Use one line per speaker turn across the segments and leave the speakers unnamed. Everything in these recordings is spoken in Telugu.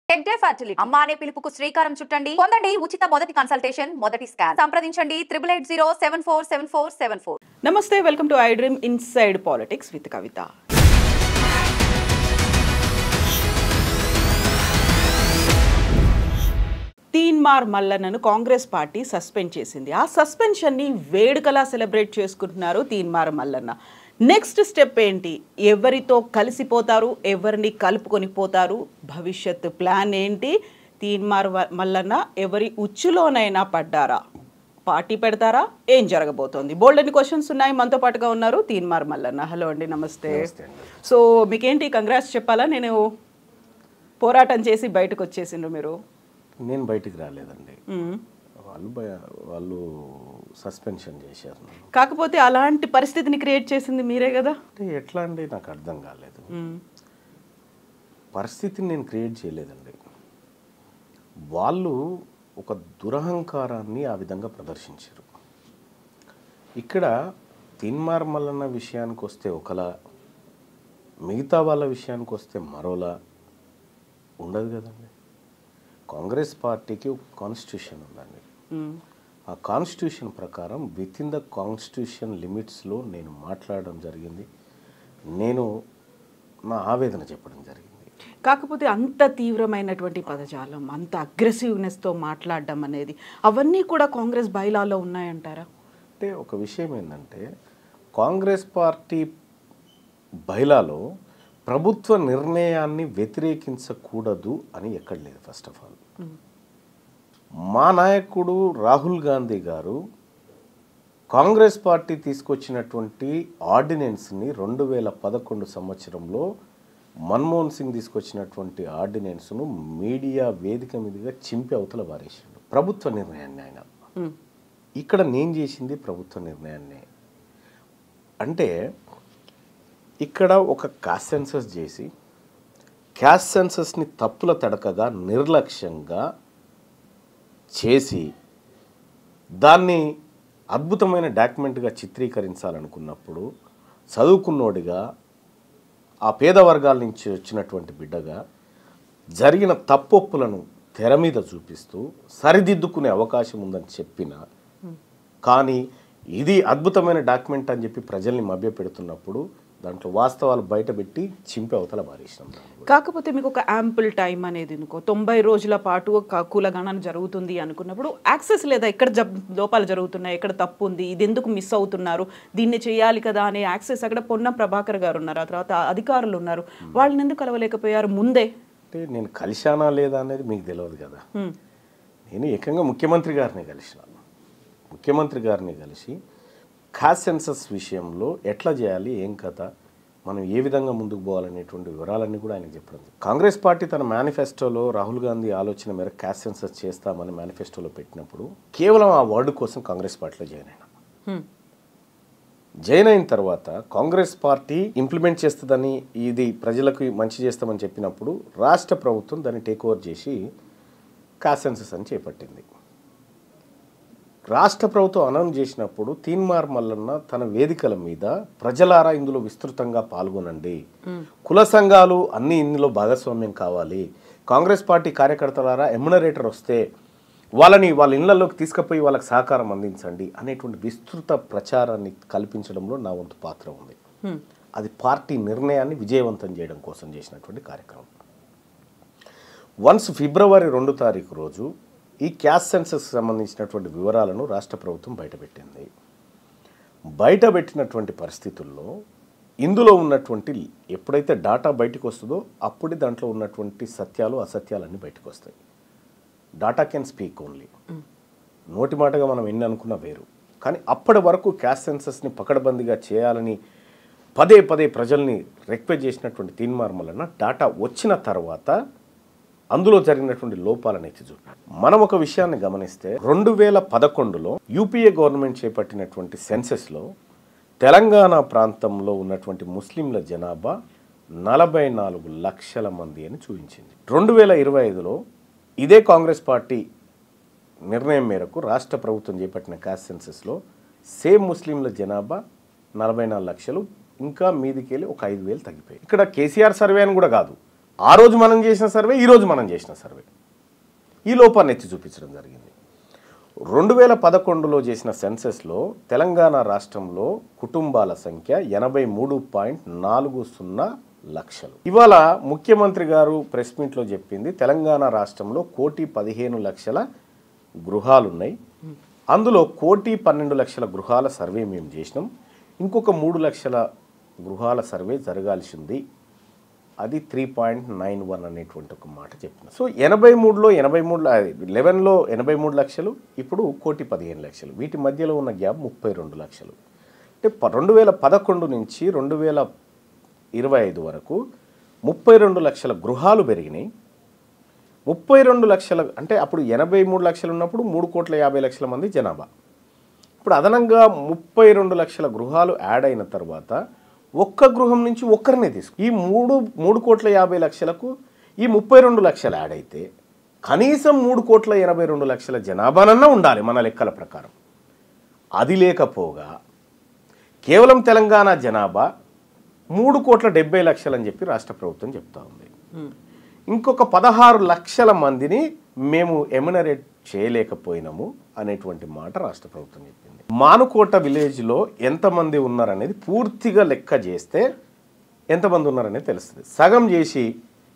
టెక్ డే ఫర్టిలిటీ అమ్మ అనే పిలుపుకు శ్రీకారం చుట్టండి. పొందండి ఉచిత మొదటి కన్సల్టేషన్, మొదటి స్కాన్. సంప్రదించండి 8880747474.
నమస్తే, welcome to I dream inside politics with Kavitha. Teenmar మల్లన్నను కాంగ్రెస్ పార్టీ సస్పెండ్ చేసింది. ఆ సస్పెన్షన్ని వేడుకలా సెలబ్రేట్ చేసుకుంటున్నారు తీన్మార్ మల్లన్న. నెక్స్ట్ స్టెప్ ఏంటి? ఎవరితో కలిసిపోతారు, ఎవరిని కలుపుకొని పోతారు, భవిష్యత్ ప్లాన్ ఏంటి? తీన్మార్ మల్లన్న ఎవరి ఉచ్చులోనైనా పడ్డారా? పార్టీ పెడతారా? ఏం జరగబోతోంది? బోల్డెన్ని క్వశ్చన్స్ ఉన్నాయి. మనతో పాటుగా ఉన్నారు తీన్మార్ మల్లన్న. హలో అండి, నమస్తే. సో మీకేంటి కంగ్రాట్స్ చెప్పాలా? నేను పోరాటం చేసి బయటకు వచ్చేసిండ్రు మీరు.
నేను బయటికి రాలేదండి, వాళ్ళు సస్పెన్షన్ చేశారు.
కాకపోతే అలాంటి పరిస్థితిని క్రియేట్ చేసింది మీరే కదా.
అంటే ఎట్లా అండి, నాకు అర్థం కాలేదు. పరిస్థితిని నేను క్రియేట్ చేయలేదండి. వాళ్ళు ఒక దురహంకారాన్ని ఆ విధంగా ప్రదర్శించారు. ఇక్కడ తీన్మార్ మల్లన్న విషయానికి వస్తే ఒకలా, మిగతా వాళ్ళ విషయానికి వస్తే మరోలా ఉండదు కదండి. కాంగ్రెస్ పార్టీకి ఒక కాన్స్టిట్యూషన్ ఉందండి. ఆ కాన్స్టిట్యూషన్ ప్రకారం విత్ ఇన్ ద కాన్స్టిట్యూషన్ లిమిట్స్లో నేను మాట్లాడడం జరిగింది. నేను నా ఆవేదన చెప్పడం జరిగింది.
కాకపోతే అంత తీవ్రమైనటువంటి పదజాలం, అంత అగ్రెసివ్నెస్తో మాట్లాడడం అనేది, అవన్నీ కూడా కాంగ్రెస్ బైలాలో ఉన్నాయంటారా?
అంటే ఒక విషయం ఏంటంటే, కాంగ్రెస్ పార్టీ బైలాలో ప్రభుత్వ నిర్ణయాన్ని వ్యతిరేకించకూడదు అని ఎక్కడ లేదు. ఫస్ట్ ఆఫ్ ఆల్ మా నాయకుడు రాహుల్ గాంధీ గారు కాంగ్రెస్ పార్టీ తీసుకొచ్చినటువంటి ఆర్డినెన్స్ని 2011 సంవత్సరంలో మన్మోహన్ సింగ్ తీసుకొచ్చినటువంటి ఆర్డినెన్స్ను మీడియా వేదిక మీదుగా చింపి అవతల వారేసాడు. ప్రభుత్వ నిర్ణయాన్ని ఆయన. ఇక్కడ నేను చేసింది ప్రభుత్వ నిర్ణయాన్ని. అంటే ఇక్కడ ఒక క్యాస్ట్ సెన్సస్ చేసి, క్యాస్ట్ సెన్సస్ని తప్పుల తడకగా నిర్లక్ష్యంగా చేసి దాన్ని అద్భుతమైన డాక్యుమెంట్గా చిత్రీకరించాలనుకున్నప్పుడు, చదువుకున్నోడిగా ఆ పేద వర్గాల నుంచి వచ్చినటువంటి బిడ్డగా జరిగిన తప్పొప్పులను తెర మీద చూపిస్తూ సరిదిద్దుకునే అవకాశం ఉందని చెప్పిన, కానీ ఇది అద్భుతమైన డాక్యుమెంట్ అని చెప్పి ప్రజల్ని మభ్యపెడుతున్నప్పుడు దాంట్లో వాస్తవాలు బయటపెట్టి చింపి అవతల బారేసినాం.
కాకపోతే మీకు ఒక యాంపుల్ టైం అనేది ఇంకో 90 రోజుల పాటు కులగణన జరుగుతుంది అనుకున్నప్పుడు యాక్సెస్ లేదా, ఎక్కడ లోపాలు జరుగుతున్నాయి, ఎక్కడ తప్పు ఉంది, ఇది ఎందుకు మిస్ అవుతున్నారు, దీన్ని చేయాలి కదా అనే యాక్సెస్ అక్కడ పొన్నం ప్రభాకర్ గారు ఉన్నారు, ఆ తర్వాత అధికారులు ఉన్నారు. వాళ్ళని ఎందుకు కలవలేకపోయారు ముందే?
అంటే నేను కలిశానా లేదా అనేది మీకు తెలియదు కదా. నేను ఏకంగా ముఖ్యమంత్రి గారిని కలిసినాను. ముఖ్యమంత్రి గారిని కలిసి క్యాస్ట్ సెన్సస్ విషయంలో ఎట్లా చేయాలి, ఏం కథ, మనం ఏ విధంగా ముందుకు పోవాలనేటువంటి వివరాలన్నీ కూడా ఆయనకు చెప్పడం. కాంగ్రెస్ పార్టీ తన మేనిఫెస్టోలో రాహుల్ గాంధీ ఆలోచన మేర క్యాస్ట్ సెన్సస్ చేస్తామని మేనిఫెస్టోలో పెట్టినప్పుడు కేవలం ఆ వర్డ్ కోసం కాంగ్రెస్ పార్టీలో జాయిన్ అయిన తర్వాత కాంగ్రెస్ పార్టీ ఇంప్లిమెంట్ చేస్తుందని, ఇది ప్రజలకు మంచి చేస్తామని చెప్పినప్పుడు రాష్ట్ర ప్రభుత్వం దాన్ని టేక్ ఓవర్ చేసి క్యాస్ట్ సెన్సస్ అని చేపట్టింది. రాష్ట్ర ప్రభుత్వం అనౌన్స్ చేసినప్పుడు తీన్మార్ మల్లన్న తన వేదికల మీద ప్రజలారా ఇందులో విస్తృతంగా పాల్గొనండి, కుల సంఘాలు అన్ని ఇందులో భాగస్వామ్యం కావాలి, కాంగ్రెస్ పార్టీ కార్యకర్తలారా ఎమ్యునరేటర్ వస్తే వాళ్ళని వాళ్ళ ఇళ్లలోకి తీసుకుపోయి వాళ్ళకి సహకారం అందించండి అనేటువంటి విస్తృత ప్రచారాన్ని కల్పించడంలో నా వంతు పాత్ర ఉంది. అది పార్టీ నిర్ణయాన్ని విజయవంతం చేయడం కోసం చేసినటువంటి కార్యక్రమం. వన్స్ ఫిబ్రవరి 2 తారీఖు రోజు ఈ క్యాస్ట్ సెన్సస్ సంబంధించినటువంటి వివరాలను రాష్ట్ర ప్రభుత్వం బయటపెట్టింది. బయటపెట్టినటువంటి పరిస్థితుల్లో ఇందులో ఉన్నటువంటి ఎప్పుడైతే డాటా బయటకు వస్తుందో అప్పుడే దాంట్లో ఉన్నటువంటి సత్యాలు అసత్యాలన్నీ బయటకు వస్తాయి. Data can speak only. నోటి మాటగా మనం ఎన్ని అనుకున్నా వేరు. కానీ అప్పటి వరకు క్యాస్ట్ సెన్సస్ని పకడ్బందీగా చేయాలని పదే పదే ప్రజల్ని రిక్వెస్ట్ చేసినటువంటి తీన్మార్ మల్లన్న డాటా వచ్చిన తర్వాత అందులో జరిగినటువంటి లోపాలను ఎత్తి చూపారు. మనం ఒక విషయాన్ని గమనిస్తే 2011లో యూపీఏ గవర్నమెంట్ చేపట్టినటువంటి సెన్సెస్లో తెలంగాణ ప్రాంతంలో ఉన్నటువంటి ముస్లింల జనాభా 44 లక్షల మంది అని చూపించింది. 2025లో ఇదే కాంగ్రెస్ పార్టీ నిర్ణయం మేరకు రాష్ట్ర ప్రభుత్వం చేపట్టిన క్యాస్ట్ సెన్సెస్లో సేమ్ ముస్లింల జనాభా 44 లక్షలు, ఇంకా మీదికెళ్ళి ఒక 5,000 తగ్గిపోయాయి. ఇక్కడ కేసీఆర్ సర్వే అని కూడా కాదు, ఆ రోజు మనం చేసిన సర్వే, ఈరోజు మనం చేసిన సర్వే ఈ లోపాన్ని ఎత్తి చూపించడం జరిగింది. 2011లో చేసిన సెన్సెస్లో తెలంగాణ రాష్ట్రంలో కుటుంబాల సంఖ్య 83.40 లక్షలు. ఇవాళ ముఖ్యమంత్రి గారు ప్రెస్ మీట్లో చెప్పింది తెలంగాణ రాష్ట్రంలో 1,15,00,000 గృహాలున్నాయి. అందులో 1,12,00,000 గృహాల సర్వే మేము చేసినాం. ఇంకొక 3 లక్షల గృహాల సర్వే జరగాల్సింది. అది 3.91 అనేటువంటి ఒక మాట చెప్పిన. సో 83లో 11లో 83 లక్షలు, ఇప్పుడు 1,15,00,000. వీటి మధ్యలో ఉన్న గ్యాప్ 32 లక్షలు. అంటే 2011 నుంచి 2025 వరకు 32 లక్షల గృహాలు పెరిగినాయి. 32 లక్షల అంటే అప్పుడు 83 లక్షలు ఉన్నప్పుడు 3,50,00,000 మంది జనాభా. ఇప్పుడు అదనంగా 32 లక్షల గృహాలు యాడ్ అయిన తర్వాత ఒక్క గృహం నుంచి ఒక్కరినే తీసుకు ఈ 3,50,00,000కు ఈ 32 లక్షలు యాడ్ అయితే కనీసం 3,82,00,000 జనాభానన్నా ఉండాలి మన లెక్కల ప్రకారం. అది లేకపోగా కేవలం తెలంగాణ జనాభా 3,70,00,000 అని చెప్పి రాష్ట్ర ప్రభుత్వం చెప్తా ఉంది. ఇంకొక 16 లక్షల మందిని మేము ఎమ్యునరేట్ చేయలేకపోయినాము అనేటువంటి మాట రాష్ట్ర ప్రభుత్వం చెప్పింది. మానుకోట విలేజ్లో ఎంతమంది ఉన్నారనేది పూర్తిగా లెక్క చేస్తే ఎంతమంది ఉన్నారనేది తెలుస్తుంది. సగం చేసి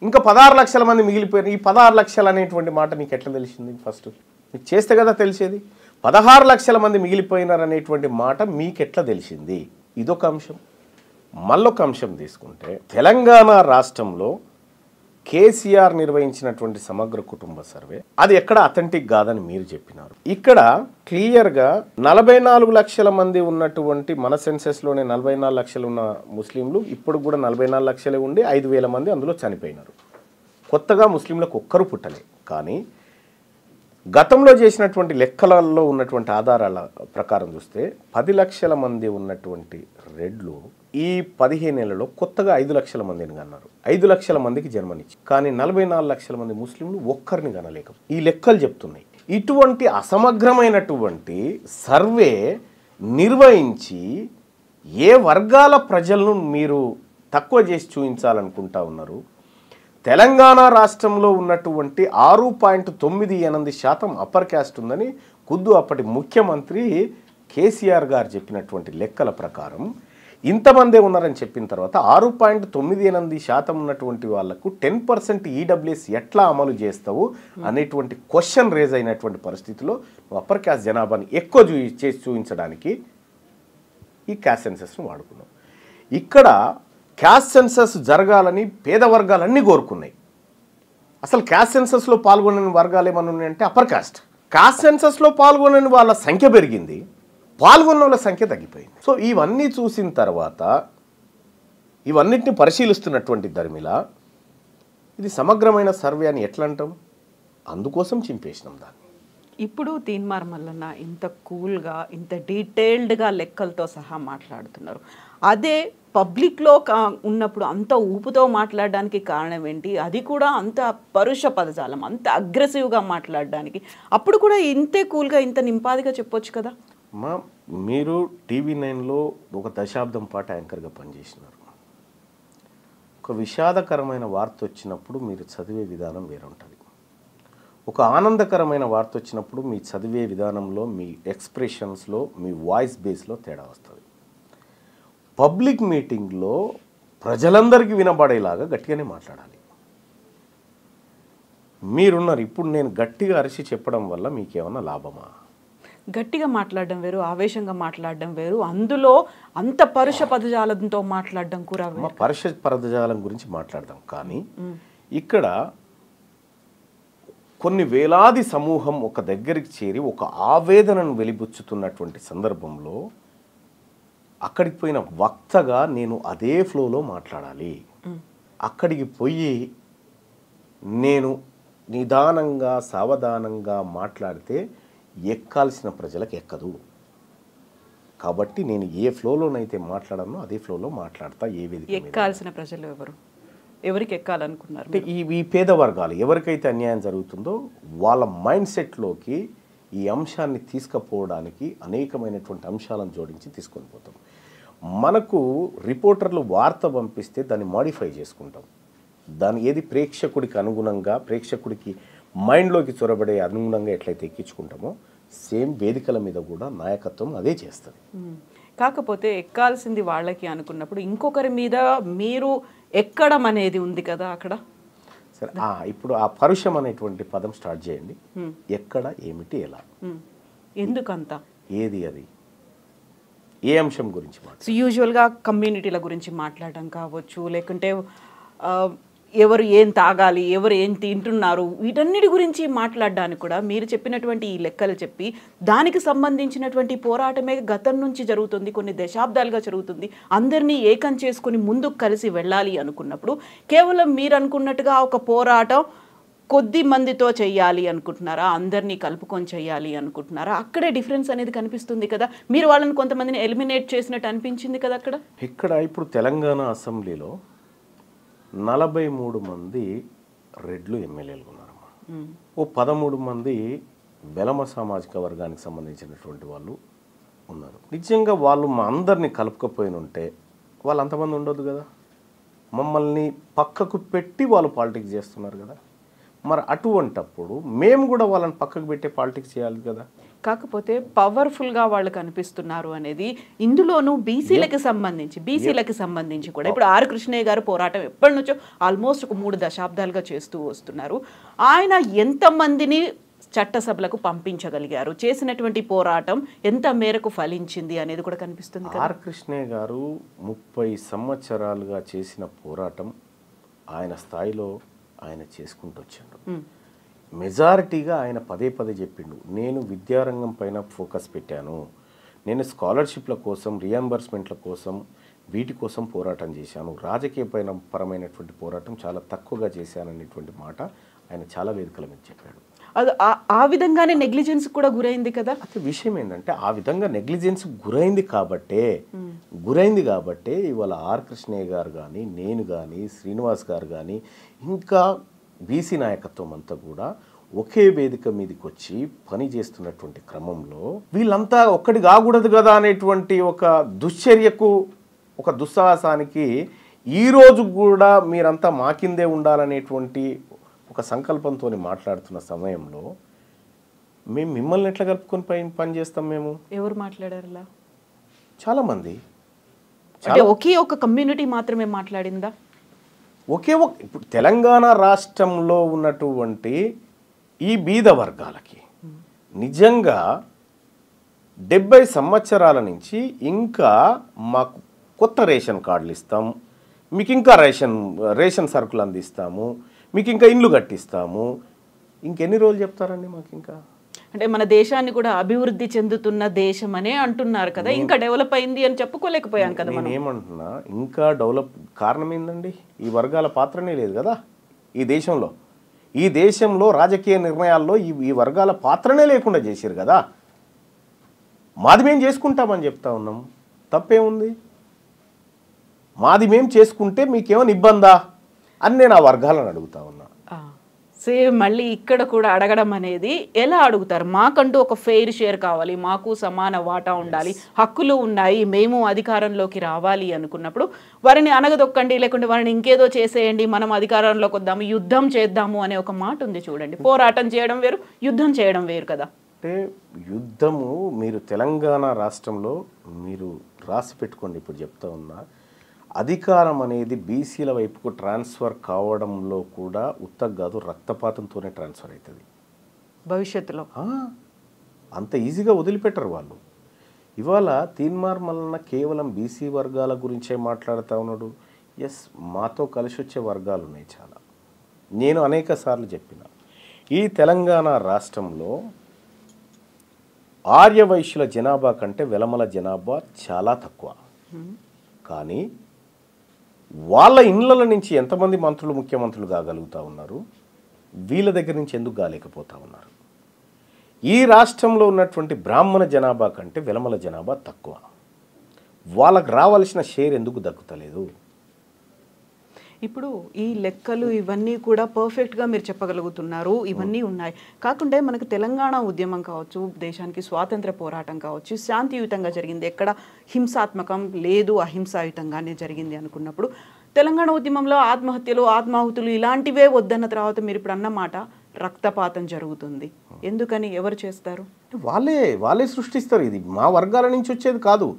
ఇంకా 16 లక్షల మంది మిగిలిపోయారు. ఈ 16 లక్షలు అనేటువంటి మాట నీకు ఎట్లా తెలిసింది? ఫస్ట్ మీకు చేస్తే కదా తెలిసేది. 16 లక్షల మంది మిగిలిపోయినారనేటువంటి మాట మీకెట్లా తెలిసింది? ఇదొక అంశం. మళ్ళొక అంశం తీసుకుంటే తెలంగాణ రాష్ట్రంలో కేసీఆర్ నిర్వహించినటువంటి సమగ్ర కుటుంబ సర్వే అది ఎక్కడ అథెంటిక్ కాదని మీరు చెప్పినారు. ఇక్కడ క్లియర్గా 44 లక్షల మంది ఉన్నటువంటి మన సెన్సెస్లోనే 44 లక్షలు ఉన్న ముస్లింలు ఇప్పుడు కూడా 44 లక్షలే ఉండి 5,000 మంది అందులో చనిపోయినారు. కొత్తగా ముస్లింలకు ఒక్కరు పుట్టలే. కానీ గతంలో చేసినటువంటి లెక్కలలో ఉన్నటువంటి ఆధారాల ప్రకారం చూస్తే 10 లక్షల మంది ఉన్నటువంటి రెడ్లు ఈ 15 ఏళ్లలో కొత్తగా 5 లక్షల మందిని కన్నారు. 5 లక్షల మందికి జన్మనిచ్చి కానీ 44 లక్షల మంది ముస్లింలు ఒక్కరిని కనలేక ఈ లెక్కలు చెప్తున్నాయి. ఇటువంటి అసమగ్రమైనటువంటి సర్వే నిర్వహించి ఏ వర్గాల ప్రజలను మీరు తక్కువ చేసి చూపించాలనుకుంటా ఉన్నారు? తెలంగాణ రాష్ట్రంలో ఉన్నటువంటి 6.98% అప్పర్ క్యాస్ట్ ఉందని ఖుద్దు అప్పటి ముఖ్యమంత్రి కేసీఆర్ గారు చెప్పినటువంటి లెక్కల ప్రకారం ఇంతమందే ఉన్నారని చెప్పిన తర్వాత 6.98% ఉన్నటువంటి వాళ్లకు 10% ఈడబ్ల్యూఎస్ ఎట్లా అమలు చేస్తావు అనేటువంటి క్వశ్చన్ రేజ్ అయినటువంటి పరిస్థితిలో అప్పర్ క్యాస్ట్ జనాభాని ఎక్కువ చేసి చూపించడానికి ఈ క్యాస్ట్ సెన్సెస్ను వాడుకున్నాం. ఇక్కడ క్యాస్ట్ సెన్సస్ జరగాలని పేద వర్గాలన్నీ కోరుకున్నాయి. అసలు క్యాస్ట్ సెన్సస్లో పాల్గొనని వర్గాలు ఏమన్నా ఉన్నాయంటే అప్పర్ క్యాస్ట్. క్యాస్ట్ సెన్సస్లో పాల్గొనని వాళ్ళ సంఖ్య పెరిగింది, పాల్గొన్న వాళ్ళ సంఖ్య తగ్గిపోయింది. సో ఇవన్నీ చూసిన తర్వాత ఇవన్నిటిని పరిశీలిస్తున్నటువంటి ధర్మిల ఇది సమగ్రమైన సర్వే అని ఎట్లా అంటాం? అందుకోసం చింపేసినాం దాన్ని.
ఇప్పుడు తీన్మార్ మల్లన్న ఇంత కూల్గా ఇంత డీటెయిల్డ్గా లెక్కలతో సహా మాట్లాడుతున్నారు. అదే పబ్లిక్లో ఉన్నప్పుడు అంత ఊపుతో మాట్లాడడానికి కారణం ఏంటి? అది కూడా అంత పరుష పదజాలం, అంత అగ్రెసివ్గా మాట్లాడడానికి. అప్పుడు కూడా ఇంతే కూల్గా ఇంత నింపాదిగా చెప్పొచ్చు కదా.
మీరు TV9లో ఒక దశాబ్దం పాటు యాంకర్గా పనిచేసినారు. ఒక విషాదకరమైన వార్త వచ్చినప్పుడు మీరు చదివే విధానం వేరుంటుంది. ఒక ఆనందకరమైన వార్త వచ్చినప్పుడు మీ చదివే విధానంలో, మీ ఎక్స్ప్రెషన్స్లో, మీ వాయిస్ బేస్లో తేడా వస్తుంది. పబ్లిక్ మీటింగ్లో ప్రజలందరికీ వినబడేలాగా గట్టిగానే మాట్లాడాలి. మీరున్నారు. ఇప్పుడు నేను గట్టిగా అరిచి చెప్పడం వల్ల మీకేమన్నా లాభమా?
గట్టిగా మాట్లాడడం వేరు, ఆవేశంగా మాట్లాడడం వేరు, అందులో అంత పరుష పదజాలంతో మాట్లాడడం కూడా వేరు.
పరుష పదజాలం గురించి మాట్లాడదాం. కానీ ఇక్కడ కొన్ని వేలాది సమూహం ఒక దగ్గరికి చేరి ఒక ఆవేదనను వెలిబుచ్చుతున్నటువంటి సందర్భంలో అక్కడికి పోయిన వక్తగా నేను అదే ఫ్లోలో మాట్లాడాలి. అక్కడికి పోయి నేను నిదానంగా సావధానంగా మాట్లాడితే ఎక్కాల్సిన ప్రజలకు ఎక్కదు. కాబట్టి నేను ఏ ఫ్లోలోనైతే మాట్లాడానో అదే ఫ్లోలో మాట్లాడతా. ఏ వేదిక
ఎక్కాల్సిన ప్రజలు ఎవరు? ఎవరికి ఎక్కాలనుకున్నారు?
ఈ పేద వర్గాలు ఎవరికైతే అన్యాయం జరుగుతుందో వాళ్ళ మైండ్ సెట్లోకి ఈ అంశాన్ని తీసుకుపోవడానికి అనేకమైనటువంటి అంశాలను జోడించి తీసుకొని పోతాం. మనకు రిపోర్టర్లు వార్త పంపిస్తే దాన్ని మాడిఫై చేసుకుంటాం. దాని ఏది ప్రేక్షకుడికి అనుగుణంగా ప్రేక్షకుడికి మైండ్లోకి చొరబడే అనుగుణంగా ఎట్లయితే ఎక్కించుకుంటామో సేమ్ వేదికల మీద కూడా నాయకత్వం అదే చేస్తుంది.
కాకపోతే ఎక్కాల్సింది వాళ్ళకి అనుకున్నప్పుడు ఇంకొకరి మీద మీరు ఎక్కడం అనేది ఉంది కదా అక్కడ.
సరే, ఇప్పుడు ఆ పరుషం అనేటువంటి పదం స్టార్ట్ చేయండి. ఎక్కడ, ఏమిటి, ఎలా,
ఎందుకంత,
ఏది, అది ఏ అంశం గురించి
సో యూజువల్గా కమ్యూనిటీల గురించి మాట్లాడడం కావచ్చు, లేకుంటే ఎవరు ఏం తాగాలి, ఎవరు ఏం తింటున్నారు, వీటన్నిటి గురించి మాట్లాడడానికి కూడా మీరు చెప్పినటువంటి ఈ లెక్కలు చెప్పి దానికి సంబంధించినటువంటి పోరాటమే గతం నుంచి జరుగుతుంది, కొన్ని దశాబ్దాలుగా జరుగుతుంది. అందరినీ ఏకం చేసుకొని ముందుకు కలిసి వెళ్ళాలి అనుకున్నప్పుడు కేవలం మీరు అనుకున్నట్టుగా ఒక పోరాటం కొద్ది మందితో చెయ్యాలి అనుకుంటున్నారా, అందరినీ కలుపుకొని చెయ్యాలి అనుకుంటున్నారా? అక్కడే డిఫరెన్స్ అనేది కనిపిస్తుంది కదా. మీరు వాళ్ళని కొంతమందిని ఎలిమినేట్ చేసినట్టు అనిపించింది కదా అక్కడ.
ఇక్కడ ఇప్పుడు తెలంగాణ అసెంబ్లీలో 43 మంది రెడ్లు ఎమ్మెల్యేలు ఉన్నారమ్మా. ఓ 13 మంది వెలమ సామాజిక వర్గానికి సంబంధించినటువంటి వాళ్ళు ఉన్నారు. నిజంగా వాళ్ళు మా అందరినీ కలుపుకపోయిన ఉంటే వాళ్ళు అంతమంది ఉండొద్దు కదా. మమ్మల్ని పక్కకు పెట్టి వాళ్ళు పాలిటిక్స్ చేస్తున్నారు కదా. మరి అటువంటప్పుడు మేము కూడా వాళ్ళని పక్కకు పెట్టే పాలిటిక్స్ చేయాలి కదా.
కాకపోతే పవర్ఫుల్గా వాళ్ళు కనిపిస్తున్నారు అనేది ఇందులోనూ బీసీలకి సంబంధించి కూడా ఇప్పుడు ఆర్ కృష్ణయ్య గారు పోరాటం ఎప్పటి నుంచో ఆల్మోస్ట్ ఒక 3 దశాబ్దాలుగా చేస్తూ వస్తున్నారు. ఆయన ఎంతమందిని చట్టసభలకు పంపించగలిగారు, చేసినటువంటి పోరాటం ఎంత మేరకు ఫలించింది అనేది కూడా కనిపిస్తుంది.
ఆర్ కృష్ణయ్య గారు 30 సంవత్సరాలుగా చేసిన పోరాటం ఆయన స్థాయిలో ఆయన చేసుకుంటూ వచ్చాడు. మెజారిటీగా ఆయన పదే చెప్పిండు, నేను విద్యారంగం పైన ఫోకస్ పెట్టాను, నేను స్కాలర్షిప్ల కోసం, రియంబర్స్మెంట్ల కోసం, వీటి కోసం పోరాటం చేశాను, రాజకీయ పరమైనటువంటి పోరాటం చాలా తక్కువగా చేశాననేటువంటి మాట ఆయన చాలా వేదికల మీద చెప్పాడు.
అది ఆ విధంగానే నెగ్లిజెన్స్ కూడా గురైంది కదా.
అయితే విషయం ఏంటంటే ఆ విధంగా నెగ్లిజెన్స్ గురైంది కాబట్టే ఇవాళ ఆర్ కృష్ణయ్య గారు కానీ, నేను కానీ, శ్రీనివాస్ గారు కానీ, ఇంకా బీసీ నాయకత్వం అంతా కూడా ఒకే వేదిక మీదకి వచ్చి పని చేస్తున్నటువంటి క్రమంలో వీళ్ళంతా ఒక్కటి కాకూడదు కదా అనేటువంటి ఒక దుశ్చర్యకు, ఒక దుస్సాహసానికి ఈరోజు కూడా మీరంతా మా కిందే ఉండాలనేటువంటి ఒక సంకల్పంతో మాట్లాడుతున్న సమయంలో మేము మిమ్మల్ని ఎట్లా కలుపుకొని పని చేస్తాం? మేము
ఎవరు మాట్లాడారు?
చాలామంది.
ఒకే ఒక కమ్యూనిటీ మాత్రమే మాట్లాడిందా?
ఇప్పుడు తెలంగాణ రాష్ట్రంలో ఉన్నటువంటి ఈ బీద వర్గాలకి నిజంగా 70 సంవత్సరాల నుంచి ఇంకా మాకు కొత్త రేషన్ కార్డులు ఇస్తాం, మీకు ఇంకా రేషన్ సరుకులు అందిస్తాము, మీకు ఇంకా ఇండ్లు కట్టిస్తాము, ఇంకెన్ని రోజులు చెప్తారండి మాకు? ఇంకా
అంటే మన దేశాన్ని కూడా అభివృద్ధి చెందుతున్న దేశం అనే అంటున్నారు కదా, ఇంకా డెవలప్ అయింది అని చెప్పుకోలేకపోయాం కదా.
నేను ఏమంటున్నా, ఇంకా డెవలప్ కారణం ఏందండి? ఈ వర్గాల పాత్రనే లేదు కదా ఈ దేశంలో రాజకీయ నిర్ణయాల్లో ఈ వర్గాల పాత్రనే లేకుండా చేశారు కదా. మాది మేము చేసుకుంటామని చెప్తా ఉన్నాం, తప్పేముంది? మాది మేము చేసుకుంటే మీకేమైనా ఇబ్బందా అని నేను ఆ వర్గాలను అడుగుతా ఉన్నా.
సేమ్ మళ్ళీ ఇక్కడ కూడా అడగడం అనేది ఎలా అడుగుతారు? మాకంటూ ఒక ఫెయిర్ షేర్ కావాలి, మాకు సమాన వాటా ఉండాలి, హక్కులు ఉన్నాయి, మేము అధికారంలోకి రావాలి అనుకున్నప్పుడు వారిని అనగదొక్కండి, లేకుంటే వారిని ఇంకేదో చేసేయండి, మనం అధికారంలోకి వద్దాము, యుద్ధం చేద్దాము అనే ఒక మాట ఉంది చూడండి. పోరాటం చేయడం వేరు, యుద్ధం చేయడం వేరు కదా.
అంటే యుద్ధము మీరు తెలంగాణ రాష్ట్రంలో మీరు రాసి పెట్టుకోండి. ఇప్పుడు చెప్తా ఉన్నా, అధికారం అనేది బీసీల వైపుకు ట్రాన్స్ఫర్ కావడంలో కూడా కాదు, రక్తపాతంతోనే ట్రాన్స్ఫర్ అవుతుంది
భవిష్యత్తులో.
అంత ఈజీగా వదిలిపెట్టరు వాళ్ళు. ఇవాళ తీన్మార్ మల్లన్న కేవలం బీసీ వర్గాల గురించే మాట్లాడుతూ ఉన్నాడు. ఎస్, మాతో కలిసి వచ్చే వర్గాలు ఉన్నాయి చాలా. నేను అనేక సార్లు చెప్పిన, ఈ తెలంగాణ రాష్ట్రంలో ఆర్యవైశ్యుల జనాభా కంటే వెలమల జనాభా చాలా తక్కువ. కానీ వాళ్ళ ఇండ్ల నుంచి ఎంతమంది మంత్రులు, ముఖ్యమంత్రులు కాగలుగుతూ ఉన్నారు? వీళ్ళ దగ్గర నుంచి ఎందుకు కాలేకపోతా ఉన్నారు? ఈ రాష్ట్రంలో ఉన్నటువంటి బ్రాహ్మణ జనాభా కంటే వెలమల జనాభా తక్కువ. వాళ్ళకు రావాల్సిన షేర్ ఎందుకు దక్కుతలేదు?
ఇప్పుడు ఈ లెక్కలు ఇవన్నీ కూడా పర్ఫెక్ట్గా మీరు చెప్పగలుగుతున్నారు, ఇవన్నీ ఉన్నాయి. కాకుంటే మనకు తెలంగాణ ఉద్యమం కావచ్చు, దేశానికి స్వాతంత్ర పోరాటం కావచ్చు, శాంతియుతంగా జరిగింది, ఎక్కడ హింసాత్మకం లేదు, అహింసాయుతంగానే జరిగింది అనుకున్నప్పుడు తెలంగాణ ఉద్యమంలో ఆత్మహత్యలు, ఆత్మాహుతులు ఇలాంటివే వద్దన్న తర్వాత మీరు ఇప్పుడు అన్నమాట రక్తపాతం జరుగుతుంది. ఎందుకని, ఎవరు చేస్తారు?
వాళ్ళే సృష్టిస్తారు. ఇది మా వర్గాల నుంచి వచ్చేది కాదు.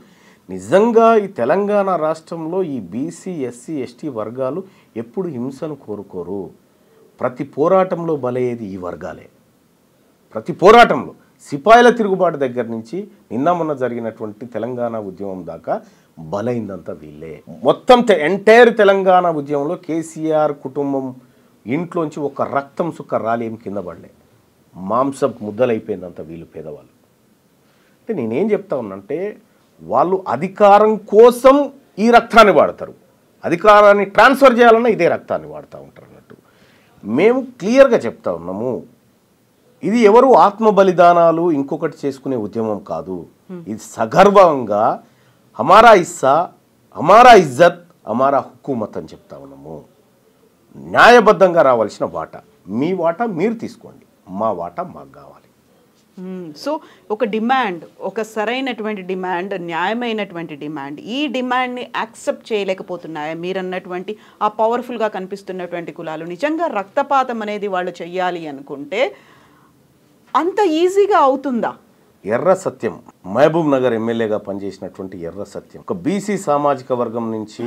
నిజంగా ఈ తెలంగాణ రాష్ట్రంలో ఈ బీసీ, ఎస్సీ, ఎస్టీ వర్గాలు ఎప్పుడు హింసను కోరుకోరు. ప్రతి పోరాటంలో బలయ్యేది ఈ వర్గాలే. ప్రతి పోరాటంలో సిపాయిల తిరుగుబాటు దగ్గర నుంచి నిన్న మొన్న జరిగినటువంటి తెలంగాణ ఉద్యమం దాకా బలైందంతా వీళ్ళే. మొత్తం ఎంటైర్ తెలంగాణ ఉద్యమంలో కేసీఆర్ కుటుంబం ఇంట్లోంచి ఒక రక్తం సుక్క రాలేం కింద పడలే. మాంసం ముద్దలైపోయిందంతా వీళ్ళు పేదవాళ్ళు. అంటే నేనేం చెప్తా ఉన్నానంటే, వాళ్ళు అధికారం కోసం ఈ రక్తాన్ని వాడతారు, అధికారాన్ని ట్రాన్స్ఫర్ చేయాలన్నా ఇదే రక్తాన్ని వాడుతూ ఉంటారు అన్నట్టు. మేము క్లియర్గా చెప్తా ఉన్నాము, ఇది ఎవరు ఆత్మ బలిదానాలు ఇంకొకటి చేసుకునే ఉద్యమం కాదు. ఇది సగర్వంగా హమారా ఇస్సా, హమారా ఇజ్జత్, హమారా హుకూమత్ అని చెప్తా ఉన్నాము. న్యాయబద్ధంగా రావాల్సిన వాటా మీ వాటా మీరు తీసుకోండి, మా వాటా మాకు కావాలి.
సో ఒక డిమాండ్, ఒక సరైనటువంటి డిమాండ్, న్యాయమైనటువంటి డిమాండ్, ఈ డిమాండ్ని యాక్సెప్ట్ చేయలేకపోతున్నాయా మీరన్నటువంటి ఆ పవర్ఫుల్గా కనిపిస్తున్నటువంటి కులాలు? నిజంగా రక్తపాతం అనేది వాళ్ళు చెయ్యాలి అనుకుంటే అంత ఈజీగా అవుతుందా?
ఎర్ర సత్యం మహబూబ్ నగర్ ఎమ్మెల్యేగా పనిచేసినటువంటి ఎర్ర సత్యం ఒక బీసీ సామాజిక వర్గం నుంచి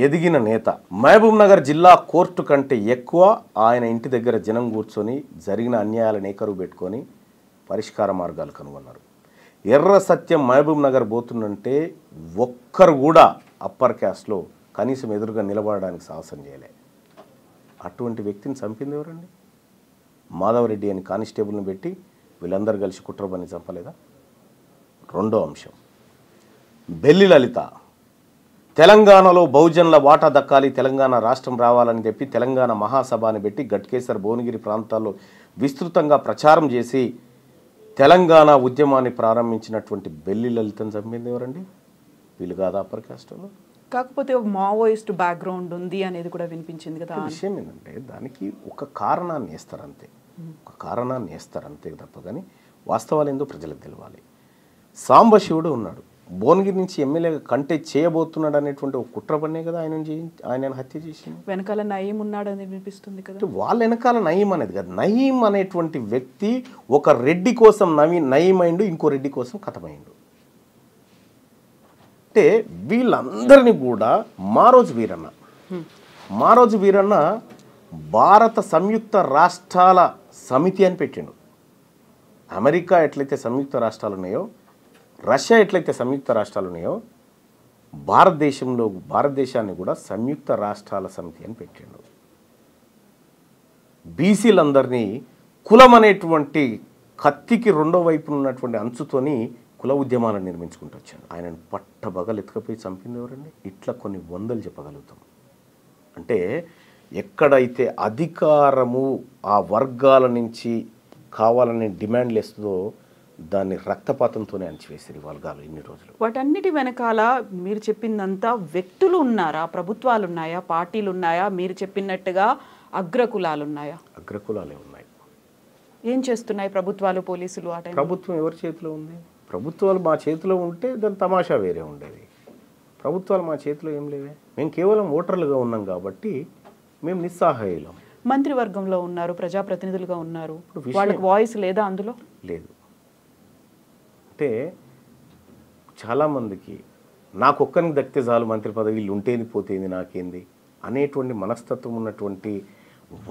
ఎదిగిన నేత. మహబూబ్ నగర్ జిల్లా కోర్టు కంటే ఎక్కువ ఆయన ఇంటి దగ్గర జనం కూర్చొని జరిగిన అన్యాయాలను ఏకరువు పెట్టుకొని పరిష్కార మార్గాలు కనుగొన్నారు. ఎర్ర సత్యం మహబూబ్ నగర్ పోతుందంటే ఒక్కరు కూడా అప్పర్ క్యాస్ట్లో కనీసం ఎదురుగా నిలబడడానికి సాహసం చేయలే. అటువంటి వ్యక్తిని చంపింది ఎవరండి? మాధవరెడ్డి అని కానిస్టేబుల్ని పెట్టి వీళ్ళందరూ కలిసి కుట్రబని చంపలేదా? రెండో అంశం, బెల్లి లలిత తెలంగాణలో బహుజనుల వాటా దక్కాలి, తెలంగాణ రాష్ట్రం రావాలని చెప్పి తెలంగాణ మహాసభని పెట్టి గట్కేసర్, భువనగిరి ప్రాంతాల్లో విస్తృతంగా ప్రచారం చేసి తెలంగాణ ఉద్యమాన్ని ప్రారంభించినటువంటి బెల్లి లలితను చంపింది ఎవరండి? వీళ్ళు కాదా అప్పర్ కాస్ట్లో?
కాకపోతే మావోయిస్ట్ బ్యాక్గ్రౌండ్ ఉంది అనేది కూడా వినిపించింది కదా.
విషయం ఏంటంటే దానికి ఒక కారణాన్ని వేస్తారు అంతే, ఒక కారణాన్ని వేస్తారు అంతే తప్ప కానీ వాస్తవాలు ఏందో ప్రజలకు తెలవాలి. సాంబశివుడు ఉన్నాడు, భువనగిరి నుంచి ఎమ్మెల్యేగా కంటెస్ట్ చేయబోతున్నాడు అనేటువంటి ఒక కుట్రబన్నే కదా ఆయన హత్య చేసింది.
వెనకాల నయీం ఉన్నాడు అని వినిపిస్తుంది కదా.
వాళ్ళ వెనకాల నయీం అనేది కదా. నయీం అనేటువంటి వ్యక్తి ఒక రెడ్డి కోసం నయీం అయిండు, ఇంకో రెడ్డి కోసం కథమైండు. అంటే వీళ్ళందరినీ కూడా మారోజు వీరన్న భారత సంయుక్త రాష్ట్రాల సమితి అని పెట్టిండు. అమెరికా ఎట్లయితే సంయుక్త రాష్ట్రాలు ఉన్నాయో, రష్యా ఎట్లయితే సంయుక్త రాష్ట్రాలు ఉన్నాయో, భారతదేశాన్ని కూడా సంయుక్త రాష్ట్రాల సమితి అని పెట్టిండు. బీసీలందరినీ కులం అనేటువంటి కత్తికి రెండో వైపున ఉన్నటువంటి అంచుతోని కుల ఉద్యమాలను నిర్మించుకుంటూ వచ్చాడు. ఆయనను పట్టబగలు ఎత్తుకపోయి చంపింది ఎవరండి? ఇట్లా కొన్ని వందలు చెప్పగలుగుతాం. అంటే ఎక్కడైతే అధికారము ఆ వర్గాల నుంచి కావాలని డిమాండ్లు వేస్తుందో దాన్ని రక్తపాతంతోనే అణచివేసారు వర్గాలు ఇన్ని రోజులు.
వాటన్నిటి వెనకాల మీరు చెప్పిందంతా వ్యక్తులు ఉన్నారా, ప్రభుత్వాలు ఉన్నాయా, పార్టీలు ఉన్నాయా, మీరు చెప్పినట్టుగా అగ్రకులాలు ఉన్నాయా?
అగ్రకులాలే ఉన్నాయి.
ఏం చేస్తున్నాయి ప్రభుత్వాలు, పోలీసులు? ఆ టైం
ప్రభుత్వం ఎవరి చేతిలో ఉంది? ప్రభుత్వాలు మా చేతిలో ఉంటే దాని తమాషా వేరే ఉండేది. ప్రభుత్వాలు మా చేతిలో ఏం లేవే. మేము కేవలం ఓటర్లుగా ఉన్నాం కాబట్టి మేము నిస్సహాయులం.
మంత్రివర్గంలో ఉన్నారు, ప్రజాప్రతినిధులుగా ఉన్నారు, వాళ్ళకి వాయిస్ లేదా అందులో?
లేదు. అంటే చాలామందికి నాకు ఒక్కరికి దక్కితే చాలు మంత్రి పదవి, వీళ్ళు ఉంటేది పోతేంది నాకేంది అనేటువంటి మనస్తత్వం ఉన్నటువంటి